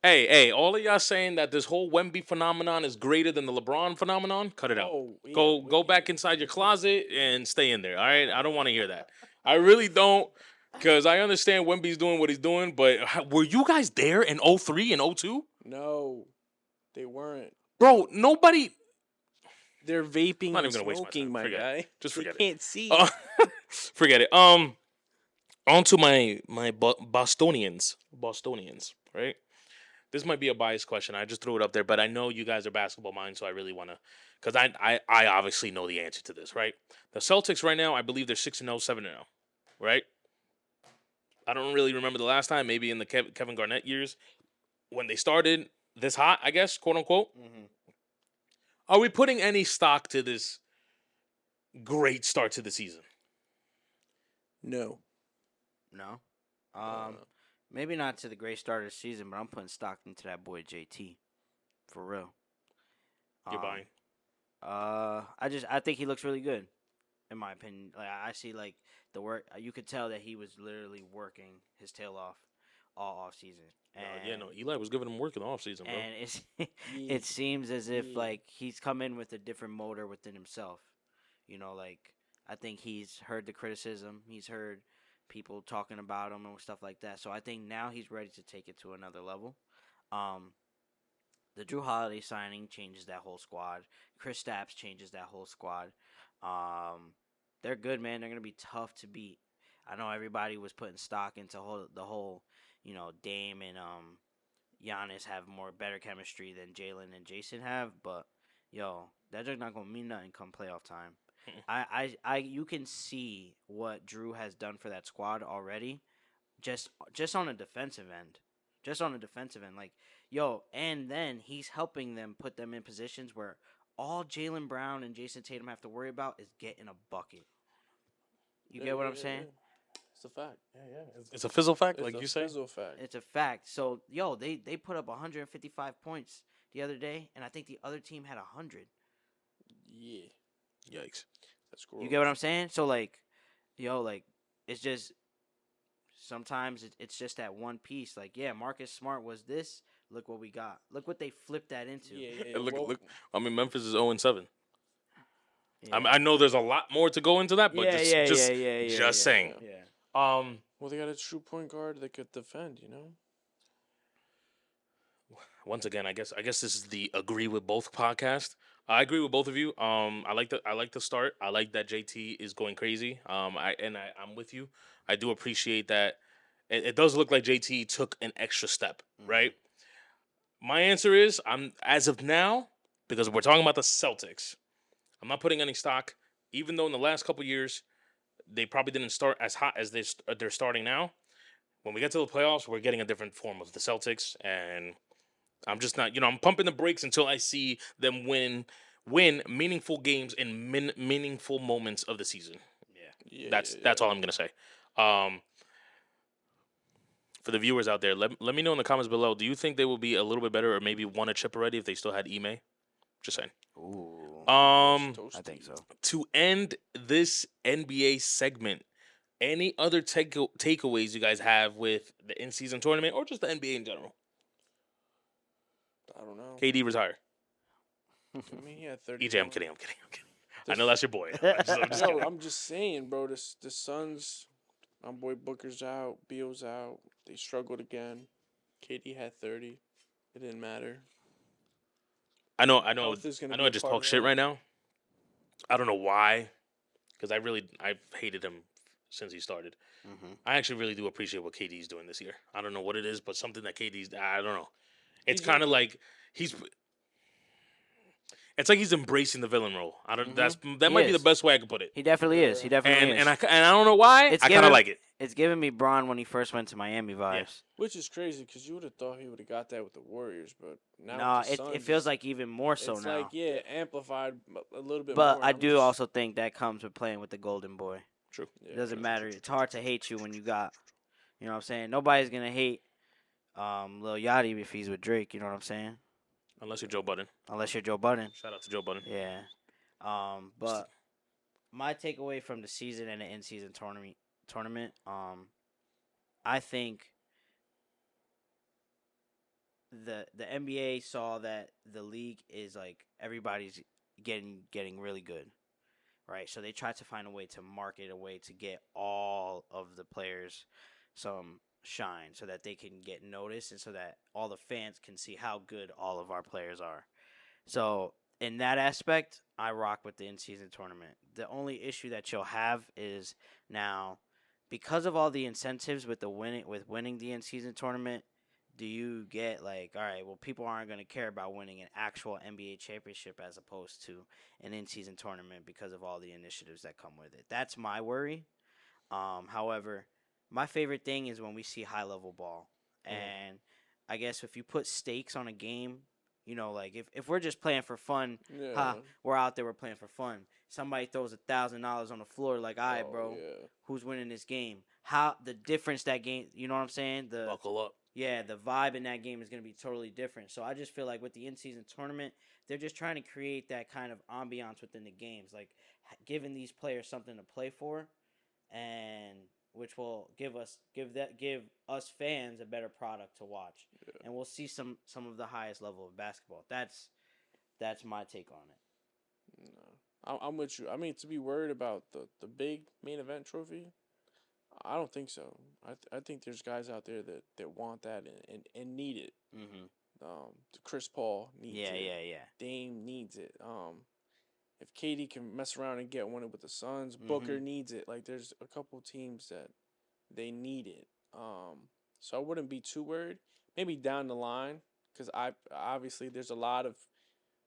hey, all of y'all saying that this whole Wemby phenomenon is greater than the LeBron phenomenon, cut it out. Go back inside your closet and stay in there, all right? I don't want to hear that. I really don't, because I understand Wemby's doing what he's doing, but were you guys there in 03 and 02?
No, they weren't.
Bro, nobody.
They're vaping.
I'm not
and
even gonna
smoking,
waste my time.
my guy.
Just forget it.
Can't see.
Forget it. On to my Bostonians, right? This might be a biased question. I just threw it up there, but I know you guys are basketball minds, so I really want to, because I obviously know the answer to this, right? The Celtics right now, I believe they're 6-0, 7-0, right? I don't really remember the last time, maybe in the Kevin Garnett years, when they started this hot, I guess, quote unquote. Mm-hmm. Are we putting any stock to this great start to the season?
No.
Maybe not to the great start of the season, but I'm putting stock into that boy JT, for real.
You're buying?
I think he looks really good, in my opinion. Like I see like the work. You could tell that he was literally working his tail off all off season.
Eli was giving him work in the off season, bro.
And it seems as if like he's come in with a different motor within himself. Like I think he's heard the criticism. He's heard people talking about him and stuff like that. So I think now he's ready to take it to another level. The Drew Holiday signing changes that whole squad. Chris Stapps changes that whole squad. They're good, man. They're gonna be tough to beat. I know everybody was putting stock into the whole. Dame and Giannis have better chemistry than Jalen and Jason have, but That just not gonna mean nothing come playoff time.
Mm-mm.
You can see what Drew has done for that squad already, just on a defensive end, like yo, and then he's helping them put them in positions where all Jaylen Brown and Jason Tatum have to worry about is getting a bucket. You get what I'm saying?
It's a fact.
It's a fizzle fact,
It's
like
a
you say.
fizzle fact.
It's a fact. So yo, they put up 155 points the other day, and I think the other team had 100.
Yeah,
Yikes.
that's gross.
You get what I'm saying? So like, yo, like it's just sometimes it's just that one piece. Like, yeah, Marcus Smart was this. Look what we got. Look what they flipped that into.
Yeah.
Look. I mean, Memphis is 0-7.
Yeah.
I know there's a lot more to go into that, but just
yeah.
saying.
Yeah.
Well, they got a true point guard that could defend.
Once again, I guess this is the agree with both podcast. I agree with both of you. I like the start. I like that JT is going crazy. I'm with you. I do appreciate that. It does look like JT took an extra step, right? My answer is I'm as of now, because we're talking about the Celtics. I'm not putting any stock, even though in the last couple years they probably didn't start as hot as they're starting now. When we get to the playoffs, we're getting a different form of the Celtics, and I'm just not, I'm pumping the brakes until I see them win meaningful games in meaningful moments of the season.
Yeah.
That's all I'm gonna say. Um, for the viewers out there, let me know in the comments below. Do you think they will be a little bit better, or maybe won a chip already if they still had Ime? Just saying.
Ooh.
That's
I think so.
To end this NBA segment, any other takeaways you guys have with the in-season tournament or just the NBA in general?
I don't know.
KD retire.
I mean, he had 30.
EJ, I'm kidding. I know that's your boy. I'm just
Yo,
kidding.
I'm just saying, bro. The Suns, my boy Booker's out, Beal's out. They struggled again. KD had 30. It didn't matter.
I know.
Health is gonna
I
be
know. I
a
just
part
talk
of
shit
that.
right now. I don't know why, because I've hated him since he started. I actually really do appreciate what KD's doing this year. I don't know what it is, but something that I don't know. It's kind of like he's. It's like he's embracing the villain role. I don't. That
He
might be the
is.
best way I could put it.
He definitely is. He definitely is.
And I don't know why. I kind of like it.
It's giving me Braun when he first went to Miami vibes.
Yeah.
Which is crazy because you would have thought he would have got that with the Warriors, but now
No,
with the Suns,
it feels like even more so
it's
now.
like amplified a little bit
But
more.
I do also think that comes with playing with the Golden Boy.
True.
It doesn't matter. It's hard to hate you when you got, you know what I'm saying? Nobody's going to hate Lil Yachty if he's with Drake, you know what I'm saying?
Unless you're Joe Budden.
Unless you're Joe Budden.
Shout out to Joe Budden.
Yeah. But my takeaway from the season and the in-season tournament, I think the NBA saw that the league is like everybody's getting really good, right? So they tried to find a way to market a way to get all of the players some shine so that they can get noticed and so that all the fans can see how good all of our players are. So in that aspect, I rock with the in-season tournament. The only issue that you'll have is now because of all the incentives with winning the in-season tournament. Do you get like, all right, well, people aren't going to care about winning an actual NBA championship as opposed to an in-season tournament because of all the initiatives that come with it. That's my worry. However, my favorite thing is when we see high-level ball. And I guess if you put stakes on a game, like if we're just playing for fun, we're out there, we're playing for fun. Somebody throws $1,000 on the floor, like, all right, bro, who's winning this game? How the difference that game, you know what I'm saying?
Buckle up.
Yeah, the vibe in that game is going to be totally different. So I just feel like with the in-season tournament, they're just trying to create that kind of ambiance within the games, like giving these players something to play for, and which will give us fans a better product to watch, and we'll see some of the highest level of basketball. That's my take on it.
No, I'm with you. I mean, to be worried about the big main event trophy, I don't think so. I think there's guys out there that want that and need it. Chris Paul needs it.
Yeah.
Dame needs it. If KD can mess around and get one with the Suns, Booker needs it. Like there's a couple teams that they need it. So I wouldn't be too worried. Maybe down the line, because obviously there's a lot of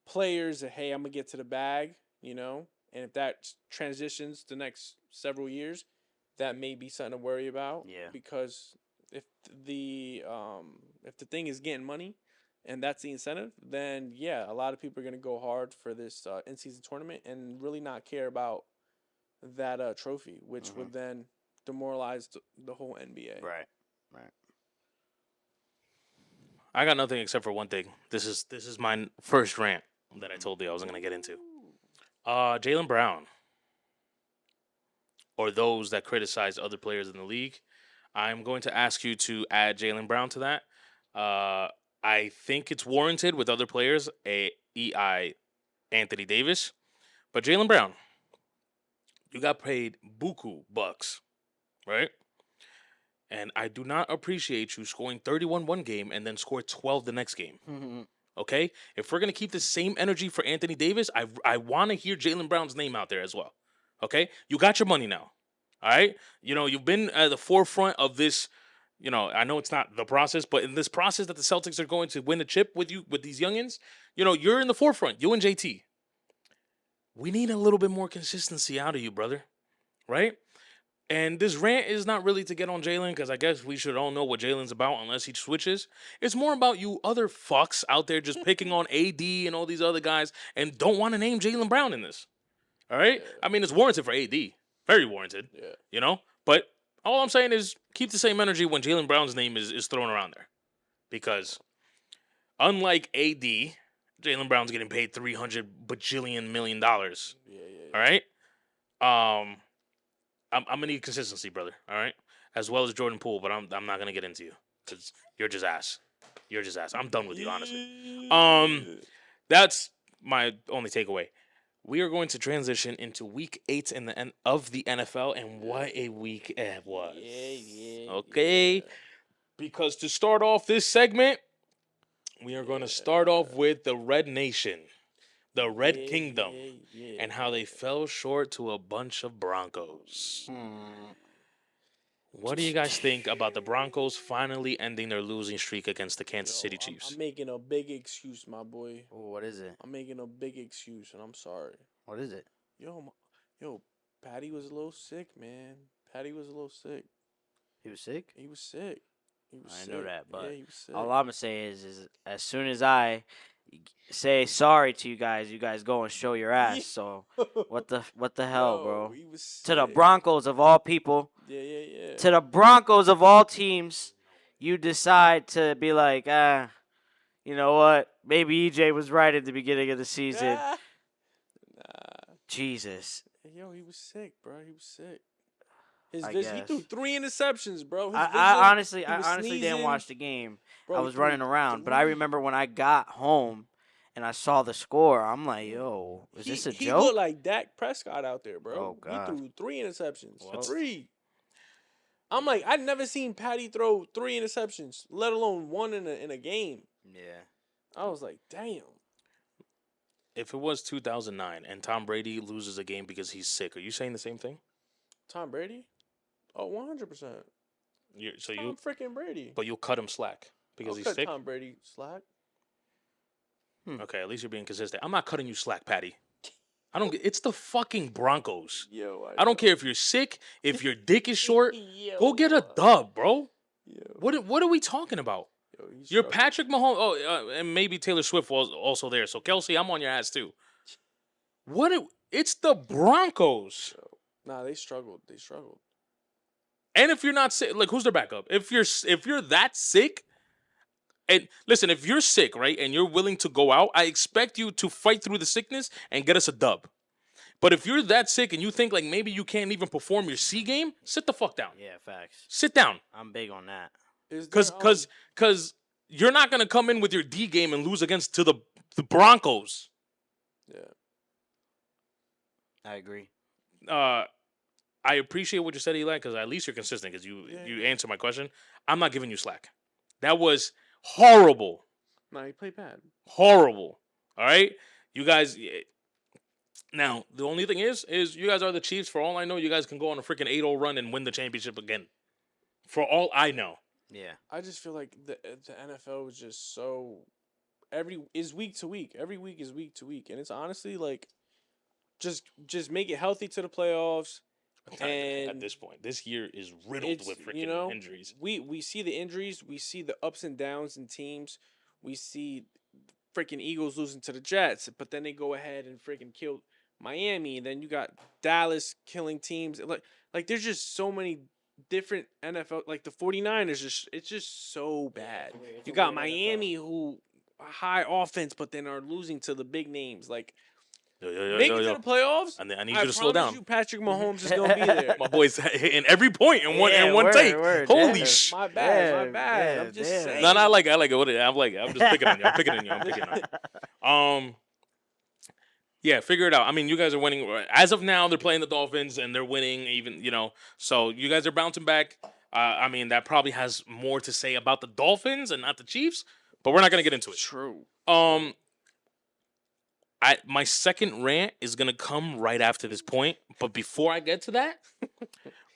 players that, hey, I'm gonna get to the bag, and if that transitions the next several years, that may be something to worry about.
Yeah.
Because if the thing is getting money, and that's the incentive, then yeah, a lot of people are gonna go hard for this in-season tournament and really not care about that trophy, which would then demoralize the whole NBA.
Right.
I got nothing except for one thing. This is my first rant that I told you I wasn't gonna get into. Jaylen Brown, or those that criticize other players in the league, I'm going to ask you to add Jaylen Brown to that. I think it's warranted with other players, EI Anthony Davis, but Jaylen Brown, you got paid buku bucks, right? And I do not appreciate you scoring 31 one game and then score 12 the next game. Okay? If we're going to keep the same energy for Anthony Davis, I want to hear Jaylen Brown's name out there as well. Okay? You got your money now. All right? You've been at the forefront of this. I know it's not the process, but in this process that the Celtics are going to win a chip with these youngins, you're in the forefront, you and JT. We need a little bit more consistency out of you, brother. Right? And this rant is not really to get on Jaylen, because I guess we should all know what Jaylen's about unless he switches. It's more about you other fucks out there just picking on AD and all these other guys and don't want to name Jaylen Brown in this. All right?
Yeah.
I mean, it's warranted for AD. Very warranted.
Yeah.
But all I'm saying is keep the same energy when Jaylen Brown's name is thrown around there. Because unlike AD, Jaylen Brown's getting paid $300 bajillion million.
Yeah.
All right? I'm gonna need consistency, brother. All right, as well as Jordan Poole, but I'm not gonna get into you because you're just ass. You're just ass. I'm done with you, honestly. That's my only takeaway. We are going to transition into Week 8 of the NFL, and what a week it was.
Yeah.
Okay, because to start off this segment, we are going to start off with the Red Nation, the Red Kingdom, and how they fell short to a bunch of Broncos. What do you guys think about the Broncos finally ending their losing streak against the Kansas City Chiefs?
I'm making a big excuse, my boy.
Oh, what is it?
I'm making a big excuse, and I'm sorry.
What is it?
Yo, Patty was a little sick, man. Patty was a little sick.
He was sick?
He was sick.
I know that, but
yeah, he was sick.
all I'm gonna say is as soon as I say sorry to you guys go and show your ass. So what the hell, bro?
He was sick.
To the Broncos of all people.
Yeah.
To the Broncos of all teams, you decide to be like, you know what? Maybe EJ was right at the beginning of the season.
Nah.
Jesus.
Yo, he was sick, bro. He was sick. He threw 3 interceptions, bro.
I honestly
sneezing.
didn't watch the game.
Bro,
I was running around, but I remember when I got home and I saw the score, I'm like, yo, is this a joke?
He looked like Dak Prescott out there, bro.
Oh, God.
He threw 3 interceptions.
Well,
3. I'm like, I've never seen Patty throw 3 interceptions, let alone 1 in a game.
Yeah.
I was like, damn.
If it was 2009 and Tom Brady loses a game because he's sick, are you saying the same thing?
Tom Brady? Oh, 100%. Tom freaking Brady.
But you'll cut him slack because he's sick?
Tom Brady slack.
Okay, at least you're being consistent. I'm not cutting you slack, Patty. It's the fucking Broncos.
Yo,
I don't care if you're sick, if your dick is short. Go get a dub, bro.
Yo.
What are we talking about?
Yo,
you're Patrick Mahomes. Oh, and maybe Taylor Swift was also there. So Kelsey, I'm on your ass too. It's the Broncos.
Yo. Nah, they struggled.
And if you're not sick, like who's their backup? If you're that sick, and listen, if you're sick, right, and you're willing to go out, I expect you to fight through the sickness and get us a dub. But if you're that sick and you think like maybe you can't even perform your C game, sit the fuck down.
Yeah, facts.
Sit down.
I'm big on that.
Because you're not gonna come in with your D game and lose against the Broncos.
Yeah.
I agree.
I appreciate what you said, Eli, because at least you're consistent. Because you answer my question. I'm not giving you slack. That was horrible.
Nah, he played bad.
Horrible. All right, you guys. Now the only thing is you guys are the Chiefs. For all I know, you guys can go on a freaking 8-0 run and win the championship again. For all I know.
Yeah.
I just feel like the NFL was just so is week to week. Every week is week to week, and it's honestly like just make it healthy to the playoffs. And
at this point, this year is riddled with freaking injuries.
We see the injuries. We see the ups and downs in teams. We see freaking Eagles losing to the Jets, but then they go ahead and freaking kill Miami. And then you got Dallas killing teams. Like there's just so many different NFL. Like the 49ers, it's just so bad. You got Miami who high offense, but then are losing to the big names. Like make it to the playoffs.
And I need you to slow down.
You, Patrick Mahomes is gonna be there.
My boy's hitting every point in one take. Holy shit!
My bad. I'm just saying.
No, I like it. I'm just picking on you. I'm picking on you. Yeah, figure it out. I mean, you guys are winning. As of now, they're playing the Dolphins, and they're winning even, So you guys are bouncing back. I mean, that probably has more to say about the Dolphins and not the Chiefs, but we're not going to get into it.
True.
My second rant is going to come right after this point, but before I get to that,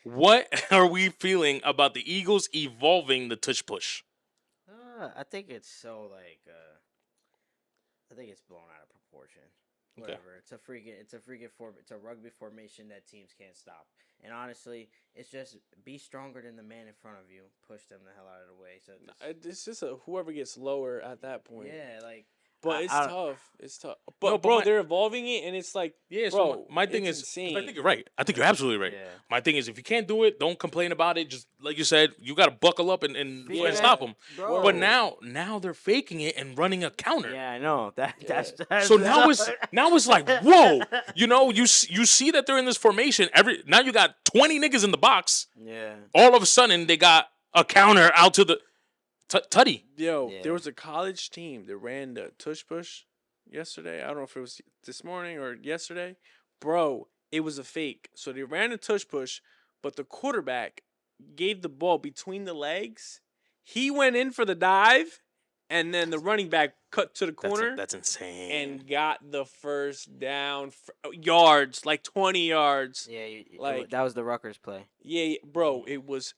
what are we feeling about the Eagles evolving the tush push?
I think it's so I think it's blown out of proportion. Whatever. Okay. It's a rugby formation that teams can't stop. And honestly, it's just be stronger than the man in front of you. Push them the hell out of the way. So
it's just whoever gets lower at that point.
Yeah, like.
But it's tough. It's tough. But bro, they're evolving it, and it's like,
yeah.
Bro,
so my thing is,
insane.
I think you're right. I think you're absolutely right.
Yeah.
My thing is, if you can't do it, don't complain about it. Just like you said, you got to buckle up and stop them.
Bro.
But now they're faking it and running a counter.
Yeah, I know that's
so now it's like, whoa, you see that they're in this formation. Now you got 20 niggas in the box.
Yeah.
All of a sudden they got a counter out to the tutty.
Yo, there was a college team that ran the tush push yesterday. I don't know if it was this morning or yesterday. Bro, it was a fake. So they ran a tush push, but the quarterback gave the ball between the legs. He went in for the dive, and then the running back cut to the corner.
That's insane.
And got the first down yards, like 20 yards.
Yeah, that was the Rutgers play.
Yeah, bro, it was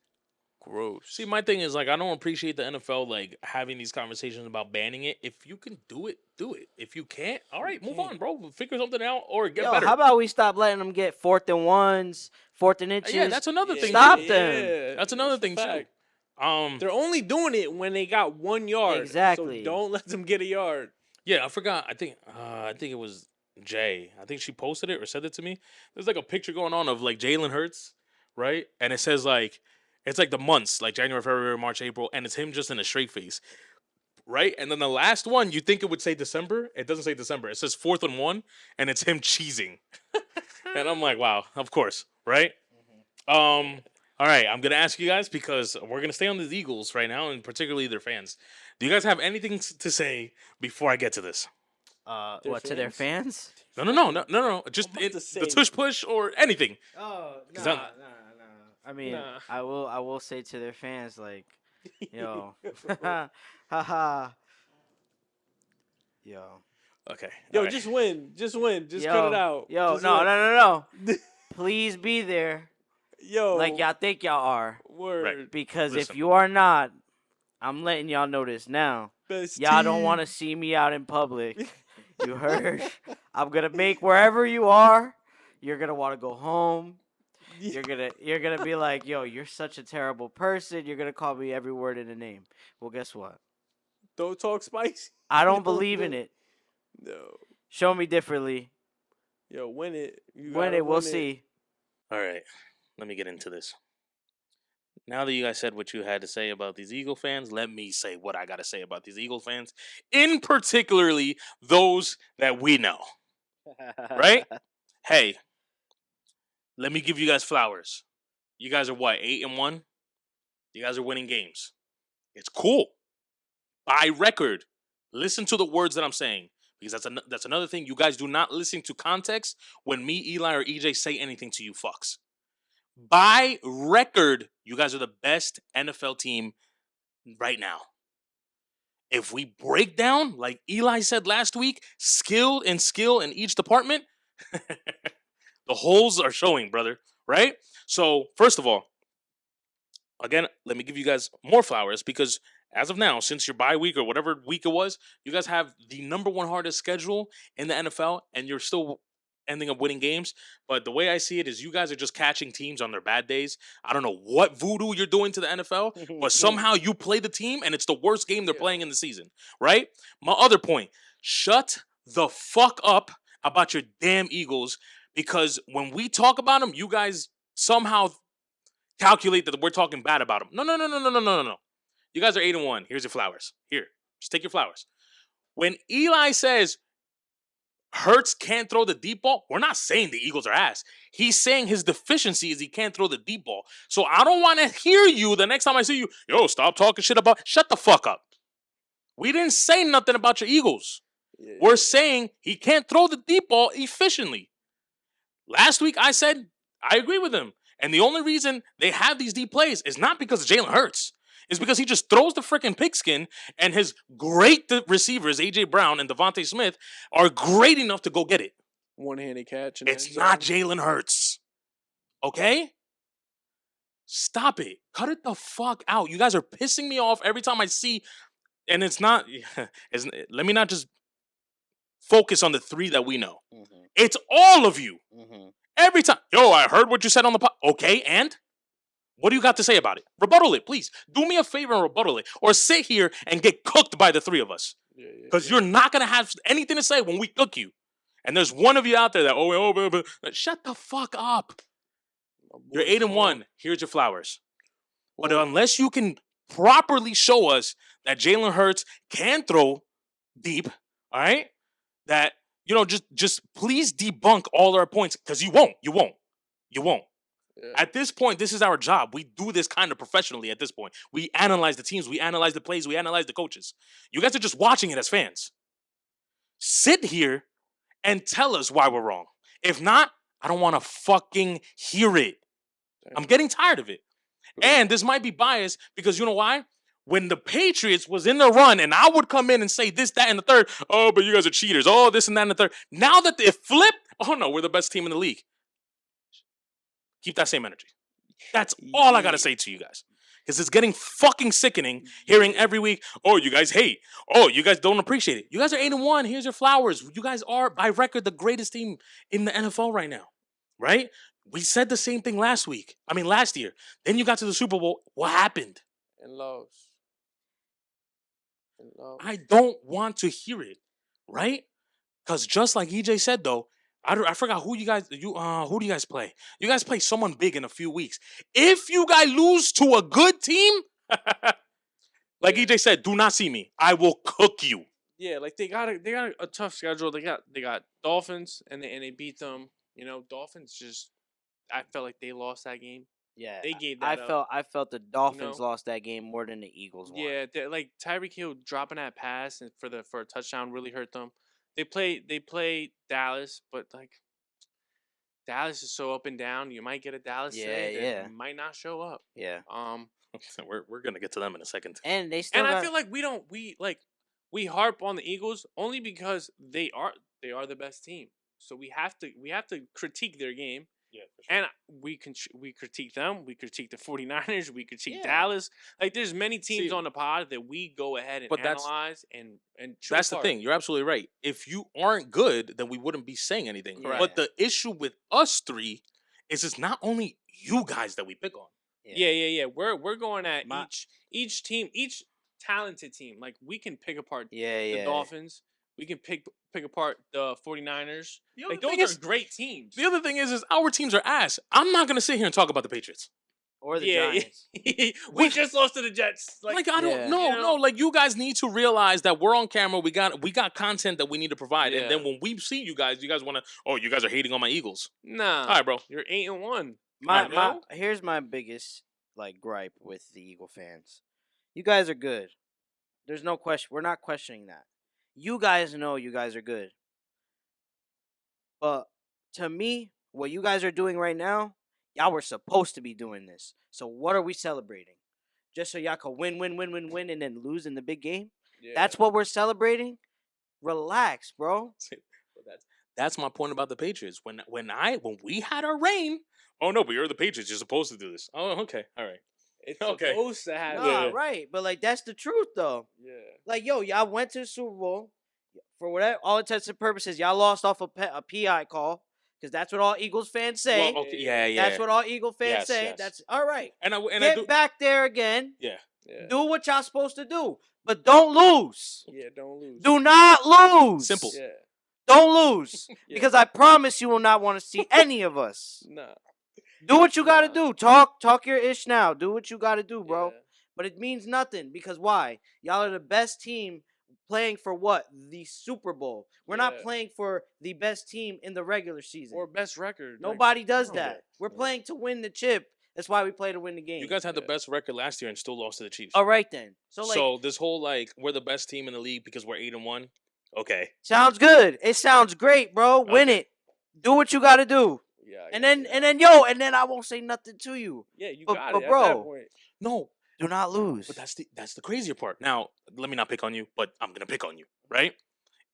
gross.
See, my thing is, like, I don't appreciate the NFL, like, having these conversations about banning it. If you can do it, do it. If you can't, all right, move on, bro. Figure something out or get better.
How about we stop letting them get 4th and 1s, 4th and inches?
Yeah, that's another thing.
Stop
too.
them.
That's another thing, too.
They're only doing it when they got 1 yard.
Exactly.
So don't let them get a yard.
Yeah, I forgot. I think it was Jay. I think she posted it or said it to me. There's, like, a picture going on of, like, Jalen Hurts, right? And it says, like, it's like the months, like January, February, March, April, and it's him just in a straight face, right? And then the last one, you think it would say December. It doesn't say December. It says 4th and 1, and it's him cheesing. And I'm like, wow, of course, right? All right, I'm going to ask you guys because we're going to stay on the Eagles right now, and particularly their fans. Do you guys have anything to say before I get to this?
To their fans?
No. Just the tush push or anything.
Oh, no. I mean, I will say to their fans, like, haha, yo.
Okay.
Yo,
right.
just win. Just cut it out.
Yo,
just
no. Please be there.
Yo.
Like y'all think y'all are.
Word.
Right.
Because if you are not, I'm letting y'all know this now. Y'all don't want to see me out in public. You heard? I'm going to make wherever you are, you're going to want to go home. You're gonna be like, yo, you're such a terrible person. You're gonna call me every word in the name. Well, guess what?
Don't talk spicy.
I don't believe in it.
No.
Show me differently.
Yo, win it.
We'll see.
All right, let me get into this. Now that you guys said what you had to say about these Eagle fans, let me say what I got to say about these Eagle fans, in particularly those that we know. Right? Hey. Let me give you guys flowers. You guys are what, 8-1? You guys are winning games. It's cool. By record, listen to the words that I'm saying. Because that's another thing. You guys do not listen to context when me, Eli, or EJ say anything to you fucks. By record, you guys are the best NFL team right now. If we break down, like Eli said last week, skill in each department, the holes are showing, brother, right? So, first of all, again, let me give you guys more flowers because as of now, since your bye week or whatever week it was, you guys have the number one hardest schedule in the NFL, and you're still ending up winning games. But the way I see it is you guys are just catching teams on their bad days. I don't know what voodoo you're doing to the NFL, but somehow you play the team, and it's the worst game they're playing in the season, right? My other point, shut the fuck up about your damn Eagles, because when we talk about them, you guys somehow calculate that we're talking bad about them. No. You guys are 8-1. Here's your flowers. Here, just take your flowers. When Eli says Hurts can't throw the deep ball, we're not saying the Eagles are ass. He's saying his deficiency is he can't throw the deep ball. So I don't want to hear you the next time I see you, yo, stop talking shit about, shut the fuck up. We didn't say nothing about your Eagles. Yeah. We're saying he can't throw the deep ball efficiently. Last week I said I agree with him. And the only reason they have these deep plays is not because of Jalen Hurts. It's because he just throws the freaking pigskin, and his great receivers, A.J. Brown and Devontae Smith, are great enough to go get it.
One-handed catch.
It's not Jalen Hurts. Okay? Stop it. Cut it the fuck out. You guys are pissing me off every time I see, and it's not, let me not just focus on the three that we know. Mm-hmm. It's all of you. Mm-hmm. Every time. Yo, I heard what you said on the okay, and? What do you got to say about it? Rebuttal it, please. Do me a favor and rebuttal it. Or sit here and get cooked by the three of us. Because you're not going to have anything to say when we cook you. And there's one of you out there that, shut the fuck up. You're 8-1. Here's your flowers. But unless you can properly show us that Jalen Hurts can throw deep, all right? That, just please debunk all our points. Because you won't. Yeah. At this point, this is our job. We do this kind of professionally at this point. We analyze the teams. We analyze the plays. We analyze the coaches. You guys are just watching it as fans. Sit here and tell us why we're wrong. If not, I don't want to fucking hear it. I'm getting tired of it. And this might be biased because you know why? When the Patriots was in the run and I would come in and say this, that, and the third, oh, but you guys are cheaters. Oh, this and that and the third. Now that it flipped, oh no, we're the best team in the league. Keep that same energy. That's all I got to say to you guys. Because it's getting fucking sickening hearing every week, oh, you guys hate. Oh, you guys don't appreciate it. You guys are 8-1. Here's your flowers. You guys are, by record, the greatest team in the NFL right now. Right? We said the same thing last year. Then you got to the Super Bowl. What happened?
And lost.
I don't want to hear it. Right? Because just like EJ said, though, I forgot who do you guys play? You guys play someone big in a few weeks. If you guys lose to a good team, like EJ said, do not see me. I will cook you.
Yeah, like they got a tough schedule. They got Dolphins and they beat them. Dolphins just, I felt like they lost that game.
Yeah,
they gave that up.
I felt the Dolphins lost that game more than the Eagles won.
Yeah, like Tyreek Hill dropping that pass and for a touchdown really hurt them. They play Dallas, but like Dallas is so up and down. You might get a Dallas today that might not show up.
Yeah.
We're gonna get to them in a second.
And they still.
And I feel like we harp on the Eagles only because they are the best team. So we have to critique their game. Yeah, for sure. And we critique them. We critique the 49ers. We critique Dallas. Like, there's many teams on the pod that we go ahead and analyze and
that's the thing. You're absolutely right. If you aren't good, then we wouldn't be saying anything. Right. But the issue with us three is it's not only you guys that we pick on.
Yeah. We're going at each team, each talented team. Like, we can pick apart the Dolphins. We can pick apart the 49ers. Like, those are great teams.
The other thing is our teams are ass. I'm not going to sit here and talk about the Patriots.
Or the Giants.
We just lost to the Jets.
Like I don't know. Like, you guys need to realize that we're on camera. We got content that we need to provide. Yeah. And then when we see you guys want to, you guys are hating on my Eagles.
Nah.
All right, bro.
You're 8-1.
Here's my biggest gripe with the Eagle fans. You guys are good. There's no question. We're not questioning that. You guys know you guys are good. But to me, what you guys are doing right now, y'all were supposed to be doing this. So what are we celebrating? Just so y'all can win, and then lose in the big game? Yeah. That's what we're celebrating? Relax, bro.
That's my point about the Patriots. When we had our reign, oh no, but you're the Patriots. You're supposed to do this. Oh, okay. All right.
It's
Okay.
supposed to happen.
Nah, right. But like that's the truth though.
Yeah.
Like y'all went to the Super Bowl for whatever all intents and purposes. Y'all lost off a PI call because that's what all Eagles fans say.
Well, okay, yeah.
That's what all Eagle fans
Yes,
say.
yes.
That's all right.
And I
Get
do.
back there again.
Yeah.
Do what y'all supposed to do, but don't lose.
Yeah, don't lose.
Do not lose.
Simple.
Yeah.
Don't lose because I promise you will not want to see any of us.
Nah.
Do what you got to do. Talk your ish now. Do what you got to do, bro.
Yeah.
But it means nothing because why? Y'all are the best team playing for what? The Super Bowl. We're not playing for the best team in the regular season.
Or best record.
Nobody does
no.
that. We're playing to win the chip. That's why we play to win the game.
You guys had the best record last year and still lost to the Chiefs.
All right then. So
this whole we're the best team in the league because we're 8-1. Okay.
sounds good. It sounds great, bro. Win it. Do what you got to do.
Yeah.
And then I won't say nothing to you.
Yeah, you
But-
got
but
it.
bro,
at that point.
No,
do not lose.
but that's the crazier part. Now, let me not pick on you, but I'm gonna pick on you, right?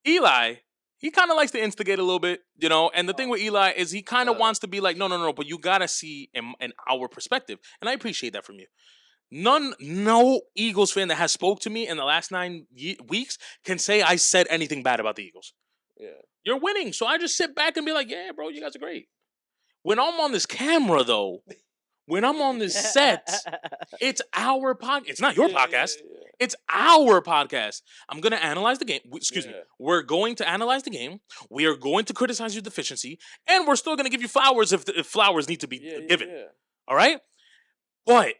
Eli, he kind of likes to instigate a little bit, and the thing with Eli is he kind of wants to be like, no, but you gotta see in our perspective, and I appreciate that from you. No Eagles fan that has spoke to me in the last 9 weeks can say I said anything bad about the Eagles.
Yeah.
You're winning, so I just sit back and be like, yeah, bro, you guys are great. When I'm on this camera, though, when I'm on this set, it's our podcast. It's not your podcast.
Yeah.
It's our podcast. I'm going to analyze the game. Excuse me.
Yeah.
We're going to analyze the game. We are going to criticize your deficiency. And we're still going to give you flowers if flowers need to be given.
Yeah.
All right? But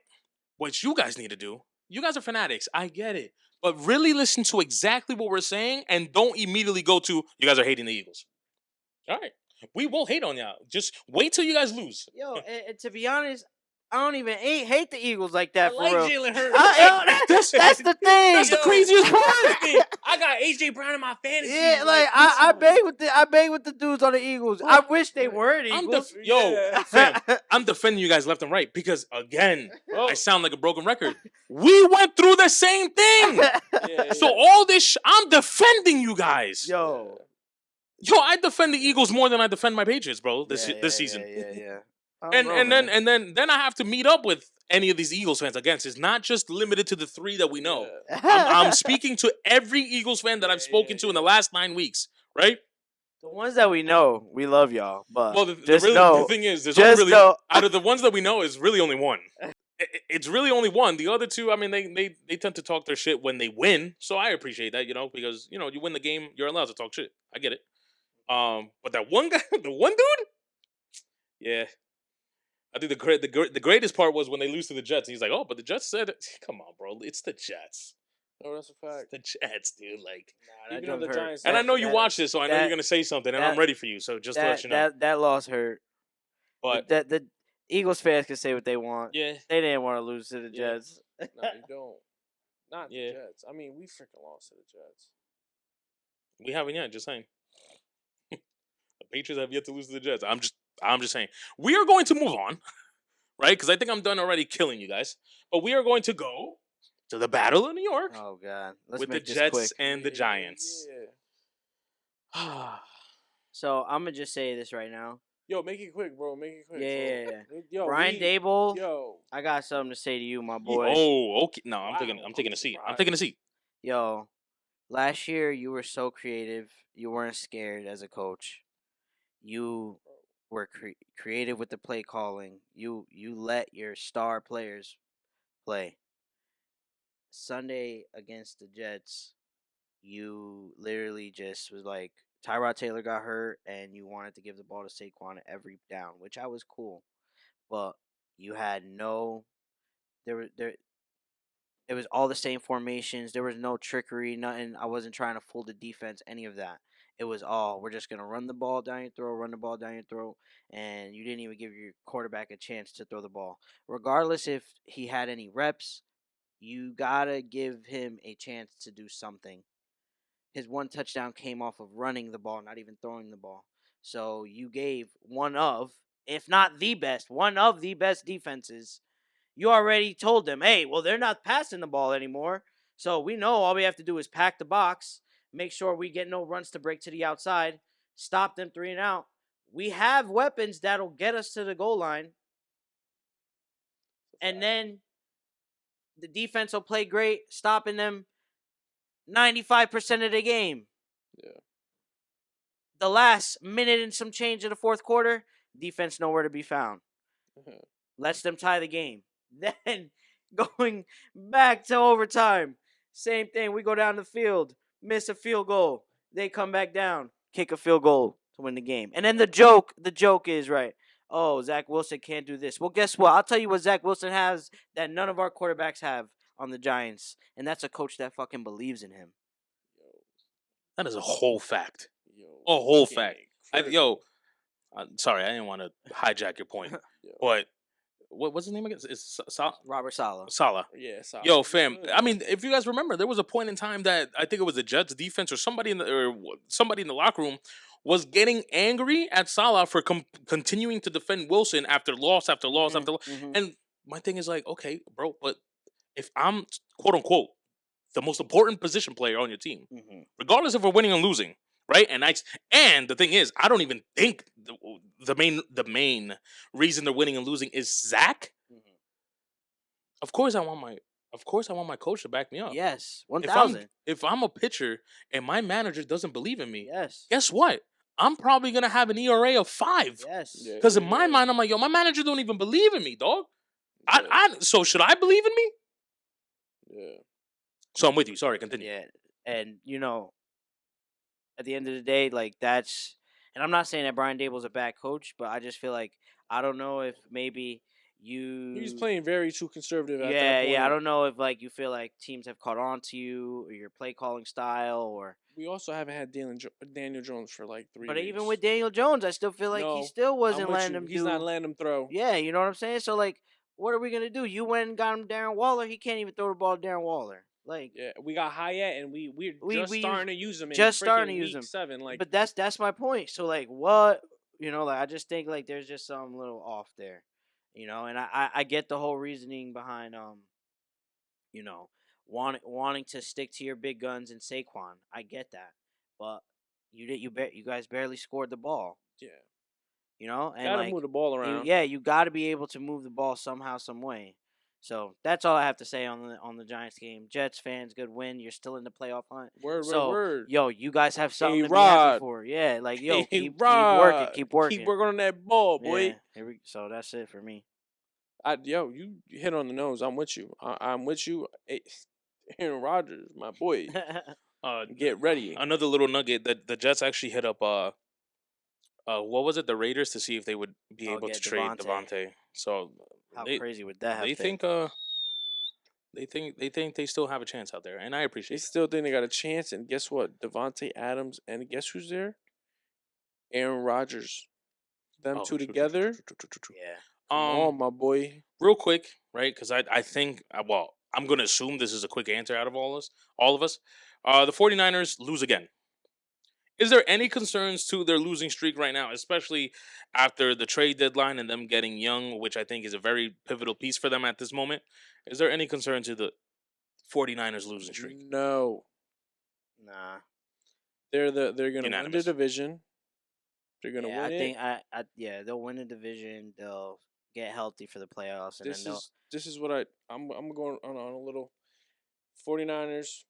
what you guys need to do, you guys are fanatics. I get it. But really listen to exactly what we're saying and don't immediately go to, you guys are hating the Eagles. All right. We will hate on y'all. Just wait till you guys lose.
Yo, and to be honest, I don't even hate the Eagles like that
I
for
like
real.
Jalen Hurts.
That's the thing.
That's the craziest part.
I got AJ Brown in my fantasy.
Yeah, like I bang with the dudes on the Eagles. I wish they weren't Eagles.
Fam, I'm defending you guys left and right because again,
Bro.
I sound like a broken record. We went through the same thing. So all this, I'm defending you guys.
Yo,
I defend the Eagles more than I defend my Patriots, bro. This season.
Yeah.
And then I have to meet up with any of these Eagles fans against. It's not just limited to the 3 that we know. I'm speaking to every Eagles fan that I've spoken to in the last 9 weeks, right?
The ones that we know, we love y'all. But
Well,
just
the
know,
thing is, there's
just
only really
know.
out of the ones that we know is really only one. It's really only one. The other 2, I mean, they tend to talk their shit when they win, so I appreciate that, because you win the game, you're allowed to talk shit. I get it. But that one guy, the one dude, yeah. I think the greatest part was when they lose to the Jets. He's like, "Oh, but the Jets said, come on, bro, it's the Jets."
Oh, that's a fact.
The Jets, dude. Like,
Even though the Giants.
and I know you watched this, so I know you're gonna say something, and I'm ready for you. So just to let you know.
That loss hurt.
But
the Eagles fans can say what they want.
yeah,
They didn't want to lose to the Jets.
No, you don't. Not the Jets. I mean, we freaking lost to the Jets.
we haven't yet. Just saying. The Patriots have yet to lose to the Jets. I'm just saying. We are going to move on, right? Because I think I'm done already killing you guys. But we are going to go to the Battle of New York
Oh God, let's
with the
make this
Jets
quick.
and the Giants.
Yeah.
So I'm gonna just say this right now.
Yo, make it quick, bro. Make it quick.
Yeah.
Bro. Yo,
Brian Dable,
Yo.
I got something to say to you, my boy.
Oh, okay. No, I'm
Wow,
taking a seat. I'm
surprised.
taking a seat.
Yo, last year you were so creative. You weren't scared as a coach. You were creative with the play calling. You let your star players play. Sunday against the Jets, you literally just was like, Tyrod Taylor got hurt, and you wanted to give the ball to Saquon at every down, which I was cool. But you had it was all the same formations. There was no trickery, nothing. I wasn't trying to fool the defense, any of that. It was all, we're just going to run the ball down your throat, and you didn't even give your quarterback a chance to throw the ball. Regardless if he had any reps, you got to give him a chance to do something. His one touchdown came off of running the ball, not even throwing the ball. So you gave one of, if not the best, one of the best defenses. You already told them, hey, well, they're not passing the ball anymore. So we know all we have to do is pack the box, make sure we get no runs to break to the outside, stop them 3 and out. We have weapons that'll get us to the goal line. And then the defense will play great, stopping them 95% of the game.
Yeah.
The last minute and some change in the fourth quarter, defense nowhere to be found. Lets them tie the game. Then going back to overtime, same thing. We go down the field, miss a field goal. They come back down, kick a field goal to win the game. And then the joke is right. Oh, Zach Wilson can't do this. Well, guess what? I'll tell you what Zach Wilson has that none of our quarterbacks have on the Giants, and that's a coach that fucking believes in him.
That is a whole fact. A whole fact. Sorry, I didn't want to hijack your point, but what's his name again? It's
Robert Saleh.
Yeah, Saleh.
Yo, fam. I mean, if you guys remember, there was a point in time that I think it was the Jets defense or somebody in the locker room was getting angry at Saleh for continuing to defend Wilson after loss after loss after loss.
Mm-hmm.
And my thing is like, okay, bro, but if I'm quote unquote the most important position player on your team, regardless if we're winning or losing, right? And the thing is, I don't even think the main reason they're winning and losing is Zach. Of course, I want my coach to back me up.
Yes, 1,000.
If I'm a pitcher and my manager doesn't believe in me,
yes,
guess what? I'm probably gonna have an ERA of 5.
Yes,
because in my mind, I'm like, yo, my manager don't even believe in me, dog. So should I believe in me?
Yeah.
So I'm with you. Sorry, continue.
Yeah, and at the end of the day, like that's, and I'm not saying that Brian Dable's a bad coach, but I just feel like I don't know if maybe
he's playing very too conservative. At
yeah,
that point.
yeah. I don't know if like you feel like teams have caught on to you or your play calling style, or
we also haven't had Daniel Jones for like 3
But
weeks.
even with Daniel Jones, I still feel like he still wasn't letting him.
He's not letting him throw.
Yeah, you know what I'm saying. So like, what are we gonna do? You went and got him Darren Waller. He can't even throw the ball to Darren Waller. Like,
yeah, we got Hyatt, and we're just starting to use him.
Just starting to use him.
7, like.
But that's my point. So like, what like I just think like there's just something little off there, And I get the whole reasoning behind wanting to stick to your big guns and Saquon. I get that, but you guys barely scored the ball.
Yeah.
And
gotta move the ball around.
You got to be able to move the ball somehow, some way. So that's all I have to say on the Giants game. Jets fans, good win. You're still in the playoff hunt.
Word.
Yo, you guys have something to be happy for. Yeah, like yo, keep working.
Keep working on that ball, boy.
Yeah, so that's it for me.
You hit on the nose. I'm with you. I'm with you. Aaron Rodgers, my boy. Get ready.
Another little nugget that the Jets actually hit up. What was it? The Raiders to see if they would be able to trade Devontae. So
how crazy would that have
been? They think they still have a chance out there, and I appreciate.
They still think they got a chance, and guess what? Devontae Adams, and guess who's there? Aaron Rodgers. Them two together.
True. Yeah.
Oh my boy.
Real quick, right? Because I think I'm gonna assume this is a quick answer out of all of us. The 49ers lose again. Is there any concerns to their losing streak right now, especially after the trade deadline and them getting Young, which I think is a very pivotal piece for them at this moment? Is there any concern to the 49ers losing streak?
No.
Nah.
They're going to win the division. They're going to win it.
I think they'll win the division. They'll get healthy for the playoffs, and
this is what I'm going on a little 49ers.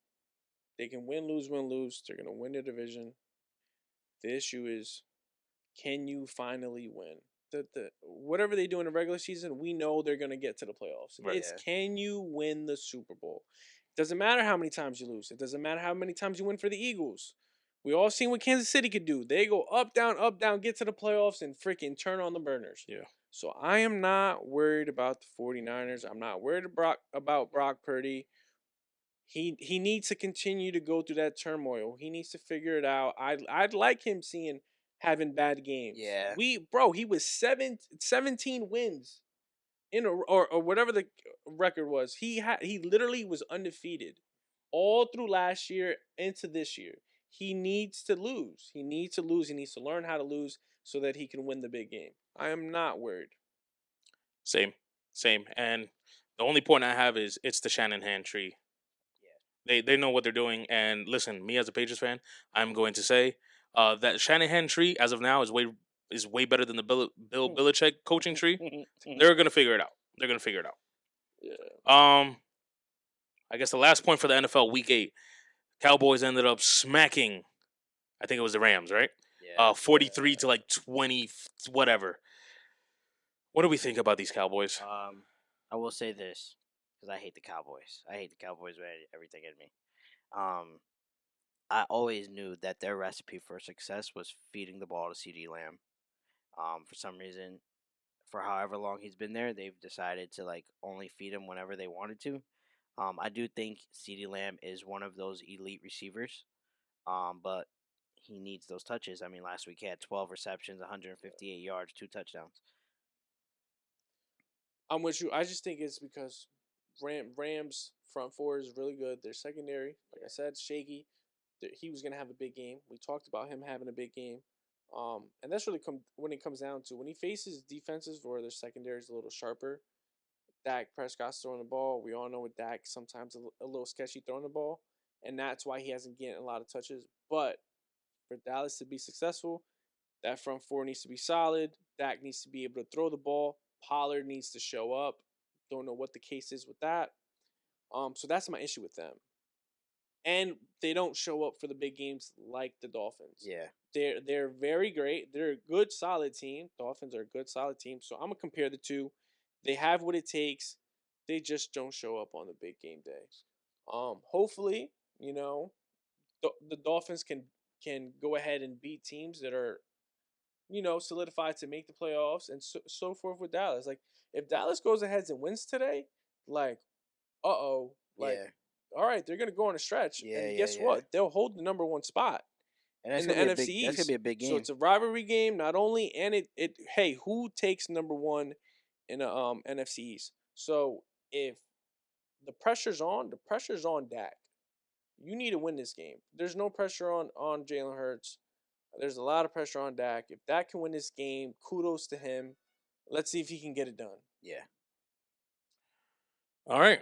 They can win, lose. They're going to win the division. The issue is, can you finally win? Whatever they do in the regular season, we know they're going to get to the playoffs. Right. Can you win the Super Bowl? It doesn't matter how many times you lose. It doesn't matter how many times you win for the Eagles. We all seen what Kansas City could do. They go up, down, get to the playoffs, and freaking turn on the burners.
Yeah.
So I am not worried about the 49ers. I'm not worried about Brock Purdy. He needs to continue to go through that turmoil. He needs to figure it out. I'd like him having bad games.
Yeah.
He was 17 wins or whatever the record was. He literally was undefeated all through last year into this year. He needs to lose. He needs to learn how to lose so that he can win the big game. I am not worried.
Same. And the only point I have is it's the Shanahan tree. They know what they're doing, and listen, me as a Patriots fan, I'm going to say that Shanahan tree as of now is way better than the Bill Belichick coaching tree. They're gonna figure it out.
Yeah.
I guess the last point for the NFL Week 8, Cowboys ended up smacking, I think it was the Rams, right?
Yeah.
43 to like 20, whatever. What do we think about these Cowboys?
I will say this because I hate the Cowboys. I hate the Cowboys with everything in me. I always knew that their recipe for success was feeding the ball to CeeDee Lamb. For some reason, for however long he's been there, they've decided to like only feed him whenever they wanted to. I do think CeeDee Lamb is one of those elite receivers, but he needs those touches. I mean, last week he had 12 receptions, 158 yards, 2 touchdowns.
I'm with you. I just think it's because Rams front four is really good. Their secondary, like I said, shaky. He was gonna have a big game. We talked about him having a big game. And that's really when it comes down to when he faces defenses where their secondary is a little sharper. Dak Prescott's throwing the ball. We all know with Dak sometimes a little sketchy throwing the ball, and that's why he hasn't getting a lot of touches. But for Dallas to be successful, that front four needs to be solid. Dak needs to be able to throw the ball. Pollard needs to show up. Don't know what the case is with that. So that's my issue with them. And they don't show up for the big games like the Dolphins.
Yeah.
They're very great. They're a good, solid team. Dolphins are a good, solid team. So I'm gonna compare the two. They have what it takes. They just don't show up on the big game day. Hopefully, the Dolphins can go ahead and beat teams that are, solidified to make the playoffs and so forth with Dallas. Like if Dallas goes ahead and wins today, like, like,
Yeah.
all right, they're gonna go on a stretch,
Yeah,
and
yeah,
guess
yeah.
what? They'll hold the number 1 spot
And that's
in the
gonna be a
NFC
big.
East.
That's gonna be a big game.
So it's a rivalry game, not only, and it hey, who takes number 1 in the NFC East? So if the pressure's on Dak. You need to win this game. There's no pressure on Jalen Hurts. There's a lot of pressure on Dak. If Dak can win this game, kudos to him. Let's see if he can get it done.
Yeah.
All right.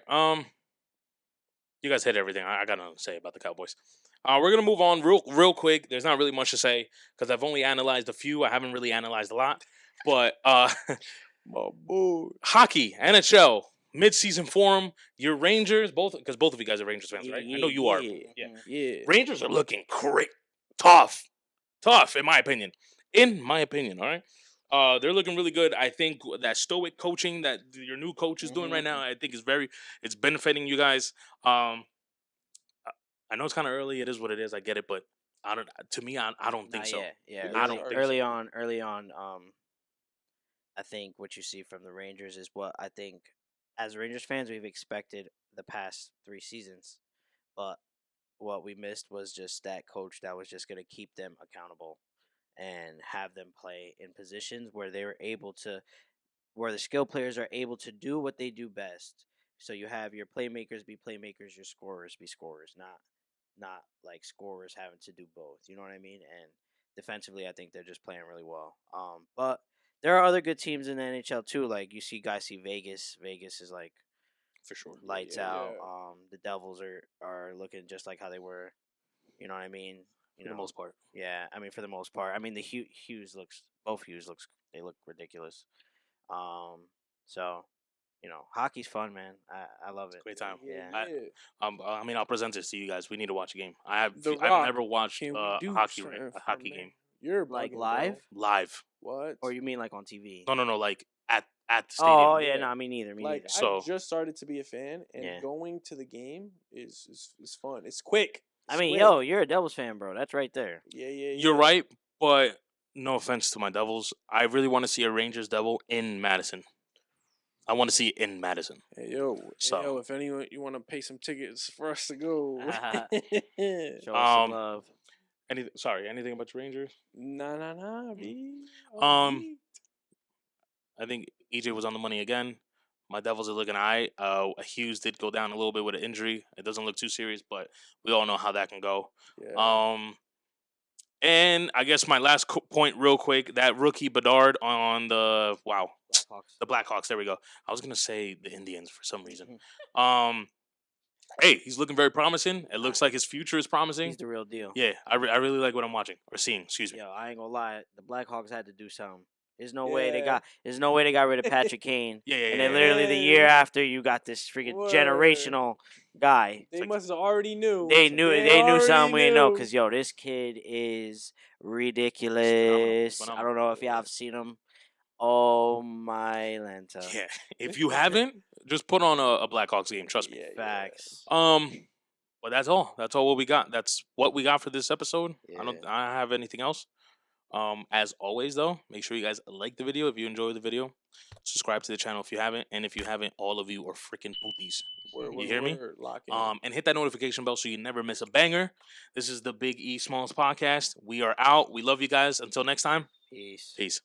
You guys hit everything. I got nothing to say about the Cowboys. We're gonna move on real quick. There's not really much to say because I've only analyzed a few. I haven't really analyzed a lot. But
My boy.
hockey, NHL, mid-season forum. Your Rangers, both of you guys are Rangers fans, right? I know you are.
Yeah.
Rangers are looking great, tough in my opinion. All right. They're looking really good. I think that stoic coaching that your new coach is doing right now, I think it's benefiting you guys. I know it's kind of early. It is what it is. I get it, but I don't. To me, I don't think
Not
so.
yet. Yeah.
I don't think
early
so.
on. I think what you see from the Rangers is what I think as Rangers fans we've expected the past 3 seasons, but what we missed was just that coach that was just going to keep them accountable and have them play in positions where they were able to, where the skill players are able to do what they do best. So you have your playmakers be playmakers, your scorers be scorers, not like scorers having to do both. You know what I mean? And defensively, I think they're just playing really well. But there are other good teams in the NHL too. Like you see Vegas. Vegas is like
For sure.
lights
Yeah.
out. The Devils are looking just like how they were. You know what I mean? You
For the
know,
most part.
yeah. I mean, for the most part. I mean, the Hughes both Hughes they look ridiculous. So, hockey's fun, man. I love it.
Great time.
Yeah.
I mean, I'll present this to you guys. We need to watch a game. I've
Rock,
never watched
can we
a
do
hockey
something for
hockey
me?
game
You're
Like
bugging,
live?
bro.
live.
What?
Or you mean like on TV?
No, like at the stadium.
Oh yeah,
Yeah.
no, me neither. Me
Like
neither.
So-
I've just started to be a fan, and
Yeah.
going to the game is fun. It's quick.
I
It's
mean,
quick.
yo, you're a Devils fan, bro. That's right there.
Yeah.
You're right, but no offense to my Devils. I really want to see a Rangers Devil in Madison. I want to see it in Madison.
Hey yo,
So-
if anyone you want to pay some tickets for us to go,
Show us some love.
Anything about your Rangers?
nah, B.
I think EJ was on the money again. My Devils are looking alright. Hughes did go down a little bit with an injury. It doesn't look too serious, but we all know how that can go.
Yeah.
And I guess my last point, real quick, that rookie Bedard on the
Blackhawks.
the Blackhawks. There we go. I was gonna say the Indians for some reason.
Mm-hmm.
Hey, he's looking very promising. It looks like his future is promising.
He's the real deal.
Yeah, I really like what I'm watching or seeing. Excuse me.
Yo, I ain't gonna lie. The Blackhawks had to do something. There's no way they got rid of Patrick Kane.
Yeah.
And then literally the year after, you got this freaking
Word.
generational guy.
They must have already knew.
They knew something we didn't know. Cause
knew.
this kid is ridiculous.
Phenomenal.
I don't know if y'all have seen him. Oh my Lanta.
Yeah. If you haven't, just put on a Blackhawks game. Trust me.
Yeah,
Facts.
But that's all. That's all what we got. That's what we got for this episode.
Yeah.
I don't have anything else. As always though, make sure you guys like the video if you enjoyed the video. Subscribe to the channel if you haven't, and if you haven't, all of you are freaking poopies. You hear me? And hit that notification bell so you never miss a banger. This is the Big E Smallz podcast. We are out. We love you guys. Until next time.
Peace.
Peace.